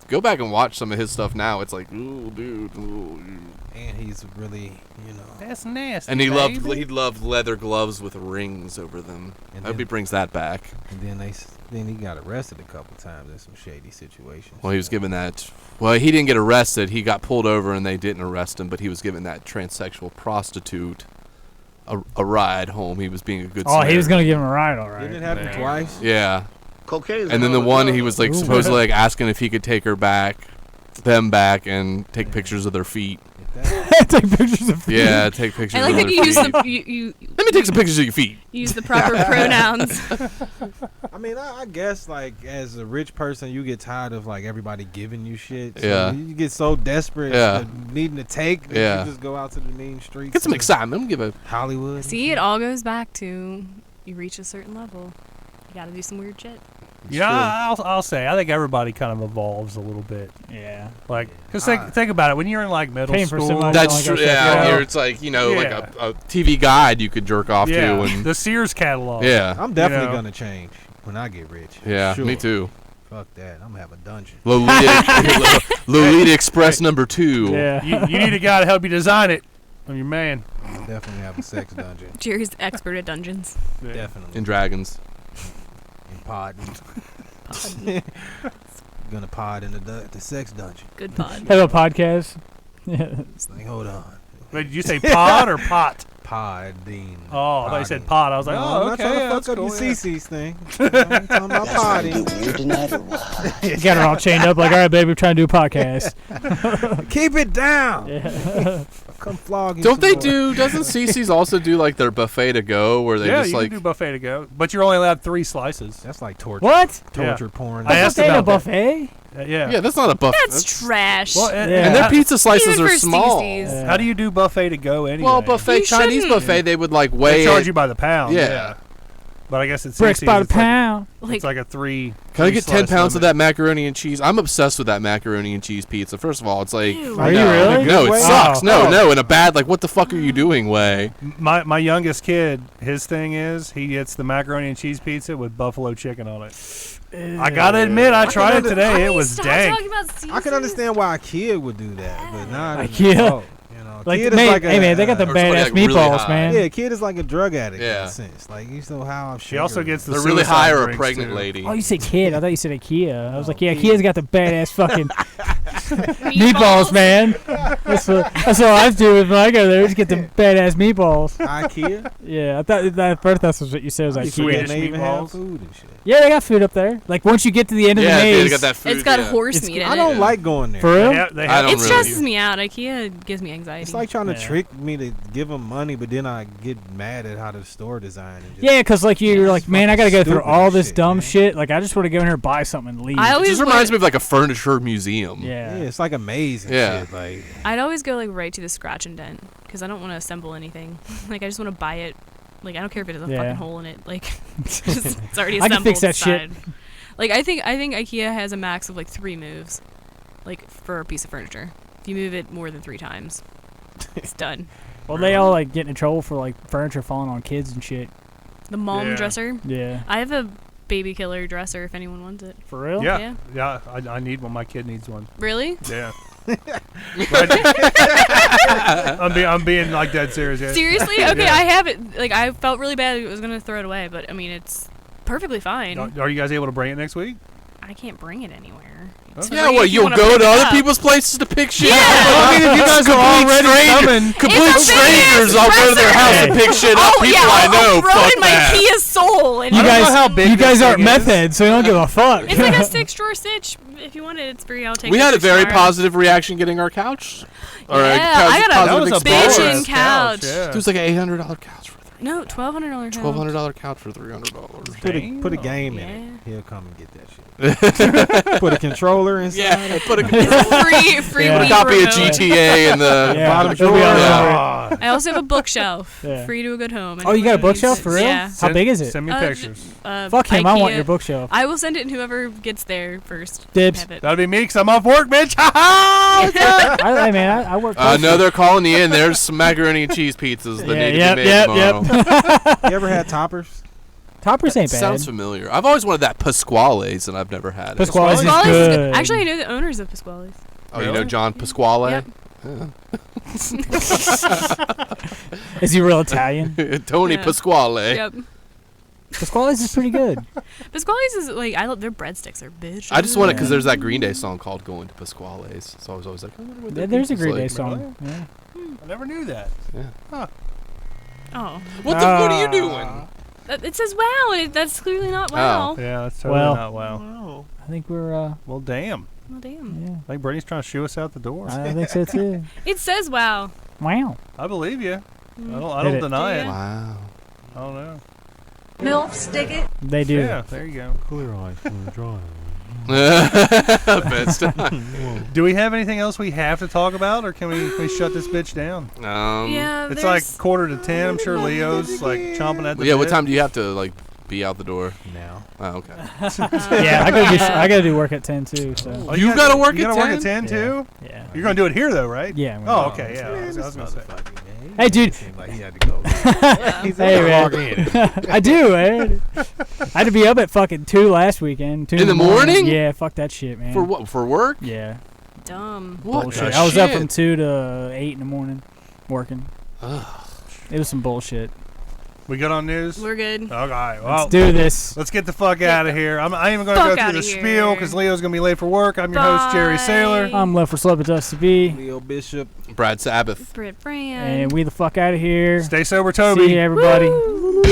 Go back and watch some of his stuff now. It's like, ooh, dude, ooh. And he's really, That's nasty. And he baby. loved leather gloves with rings over them. I hope he brings that back. And then he got arrested a couple times in some shady situations. Well, he was given that. Well, he didn't get arrested. He got pulled over, and they didn't arrest him. But he was given that transsexual prostitute a ride home. He was being a good. Oh, he was gonna give him a ride, all right. Didn't it happen twice? Yeah. Cocaine. And then the one he was like supposedly like asking if he could take them back, and take pictures of their feet. Take pictures of feet. Yeah, take pictures. I like of that their you use feet. you Let me take some pictures of your feet. use the proper pronouns. I mean, I guess like as a rich person, you get tired of like everybody giving you shit. So Yeah. You get so desperate, needing to take, that Yeah. you just go out to the mean streets. Get some of excitement. Give a Hollywood. See, it all goes back to you reach a certain level, you got to do some weird shit. I'll say I think everybody kind of evolves a little bit. Yeah. Like, cause think about it. When you're in like middle Paying for school, somebody That's true. Yeah, here it's like Yeah. like a TV guide you could jerk off to, and the Sears catalog. yeah, I'm definitely gonna change when I get rich. yeah, Sure. me too. Fuck that. I'm gonna have a dungeon. Lolita Express #2. Yeah. you need a guy to help you design it. I'm your man. I'll definitely have a sex dungeon. Jerry's expert at dungeons. Definitely. And dragons. And pod. Gonna pod in the sex dungeon. Good pod. Have a podcast. Yeah. It's like, hold on. Wait, did you say pod or pot? Podding. Oh, I thought you said pot. I was like, No, oh, I'm not okay. trying to Yeah, fuck that's up cool, your yeah. CC's thing. I'm talking about potting. You got her all chained up, like, all right, baby, we're trying to do a podcast. Keep it down. Yeah. Come flog you. Don't some they more. do? Doesn't CC's also do like their buffet to go, where they Yeah, just you like can do buffet to go, but you're only allowed 3 slices. That's like torture. What? Torture porn. I asked They had a about that. buffet? Yeah. yeah, that's not a buffet. That's trash. Well, Yeah. And their pizza slices Even are for small. CC's. Yeah. How do you do buffet to go anyway? Well, buffet You Chinese shouldn't. buffet, they would like They weigh charge it. you by the pound. Yeah. But I guess it's Bricks by the pound. It's like a 3. Can I get 10 3-slice pounds of limit. that macaroni and cheese? I'm obsessed with that macaroni and cheese pizza. First of all, it's like, Ew. Are you no, really? No, it Good way? sucks. Oh. No, in a bad, like, what the fuck are you doing way? My youngest kid, his thing is he gets the macaroni and cheese pizza with buffalo chicken on it. I gotta admit, I tried it today. Honey, It was stop dank. talking about CC's. I can understand why a kid would do that, but not an IKEA? adult. You know, Like, kid is man, like hey, man, they got the or somebody, badass like, really meatballs, high. man. Yeah, a kid is like a drug addict in Yeah. a sense. Like you know how She also gets the They're really suicide high or a drinks, pregnant too. lady. Oh, you said kid. I thought you said IKEA. I was like, yeah, Kid. IKEA's got the badass fucking meatballs, man. That's what I do when I go there. Just get the badass meatballs. IKEA. Yeah, I thought at first that's what you said was IKEA. Swedish They even have meatballs. food and shit. Yeah, they got food up there. Like once you get to the end of Yeah, the they maze, got that food. It's got yeah. horse It's- meat in I it. don't like going there. for real. They I have don't It really. stresses me out. IKEA gives me anxiety. It's like trying to Yeah. trick me to give them money, but then I get mad at how the store designed. And just, Yeah, because like you're like, man, I gotta go through Stupid all this shit, dumb man. shit. Like I just want to go in here and buy something and leave. I It always just reminds me wanted- of like a furniture museum. yeah. yeah, it's like amazing. Yeah. Shit. Like I'd always go like right to the scratch and dent because I don't want to assemble anything. Like I just want to buy it. Like I don't care if it has a Yeah. fucking hole in it. Like it's already I assembled. can fix that shit. inside. Like I think IKEA has a max of like 3 moves, like for a piece of furniture. If you move it more than 3 times, it's done. Well, they all like get in trouble for like furniture falling on kids and shit. The mom Yeah. dresser. Yeah. I have a baby killer dresser if anyone wants it. For real? Yeah. I need one. My kid needs one. Really? Yeah. I'm being like dead serious. Yeah. Seriously? Okay, Yeah. I have it. Like I felt really bad. I was gonna throw it away, but I mean it's perfectly fine. Are you guys able to bring it next week? I can't bring it anywhere. Okay. Yeah, Bring it what, if you you'll wanna go pick to it other up. people's places to pick shit Yeah. up? I mean, if you guys are already coming, Complete It's a strangers, big-ass I'll go to their house dresser. and pick shit up. Oh People yeah, I know, I'll throw fuck in my that. Kia Soul. And You I don't guys, know how big you this guys aren't thing meth is. heads, so you don't give a fuck. it's like a 6-drawer stitch. If you want it, it's free. I'll take it. We had a for very tomorrow. positive reaction getting our couch. Or Yeah, I got a That positive was a experience. bitchin' baller-ass couch. Yeah. It was like an $800 couch for No, $1,200 couch. $1,200 couch for $300. Put a game in it. He'll come and get that shit. Put a controller inside. Yeah, put a controller. free Put a copy of GTA in the bottom drawer. I also have a bookshelf. Yeah. Free to a good home. Oh, you got a bookshelf for real? Yeah. How big is it? Send me pictures. Fuck him, I want your bookshelf. I will send it, and whoever gets there first. Dibs. Have it. That'll be me because I'm off work, bitch. I work. No, they're calling you in. There's some macaroni and cheese pizzas that need to be made tomorrow. You ever had toppers? Toppers ain't bad. Sounds familiar. I've always wanted that Pasquale's, and I've never had it. Pasquale's is good. Actually, I know the owners of Pasquale's. Oh, you know John Pasquale? Yep. Is he real Italian? Tony Yeah. Pasquale. Yep. Pasquale's is pretty good. Pasquale's is like their breadsticks are bitch. I just want it because there's that Green Day song called "Going to Pasquale's," so I was always like, I wonder what that There's a pizza's Green Day like. song. Yeah. I never knew that. Yeah. Huh. Oh. What are you doing? It says wow, and that's clearly not wow. Yeah, that's totally not wow. I think we're. Well, damn. Well, damn. Yeah. I think Brittany's trying to shoo us out the door. I think so too. It says wow. Wow. I believe you. Mm. I don't Did it. deny it. Wow. I don't know. MILFs dig it. They do. Yeah, there you go. Clear eyes, clear dry. Do we have anything else we have to talk about, or can we shut this bitch down? Yeah, It's like 9:45. I'm sure Leo's like chomping at the Yeah, what bit. time do you have to like be out the door? Now. Oh, okay. Yeah, I gotta do work at 10 too. So. Oh, You gotta work you at gotta work 10? at 10 too? Yeah. You're gonna do it here though, right? Yeah. I'm Oh, gonna- okay. Yeah. I was gonna say. Hey, dude. Seemed like he had to go. Hey, man. I do, man. I had to be up at fucking 2 last weekend. 2 In the morning? Yeah, fuck that shit, man. For what? For work? Yeah. Dumb. What? Bullshit. the I was up shit? from 2 to 8 in the morning working. It was some bullshit. We good on news? We're good. Okay. Well, Let's do this. Let's get the fuck out of here. I ain't even going to go Fuck through outta the here. spiel because Leo's going to be late for work. I'm your host, Jerry Saylor. I'm left for Slip Dust to be. Leo Bishop. Brad Sabbath. Britt Brand. And we the fuck out of here. Stay sober, Toby. See you, everybody. Woo.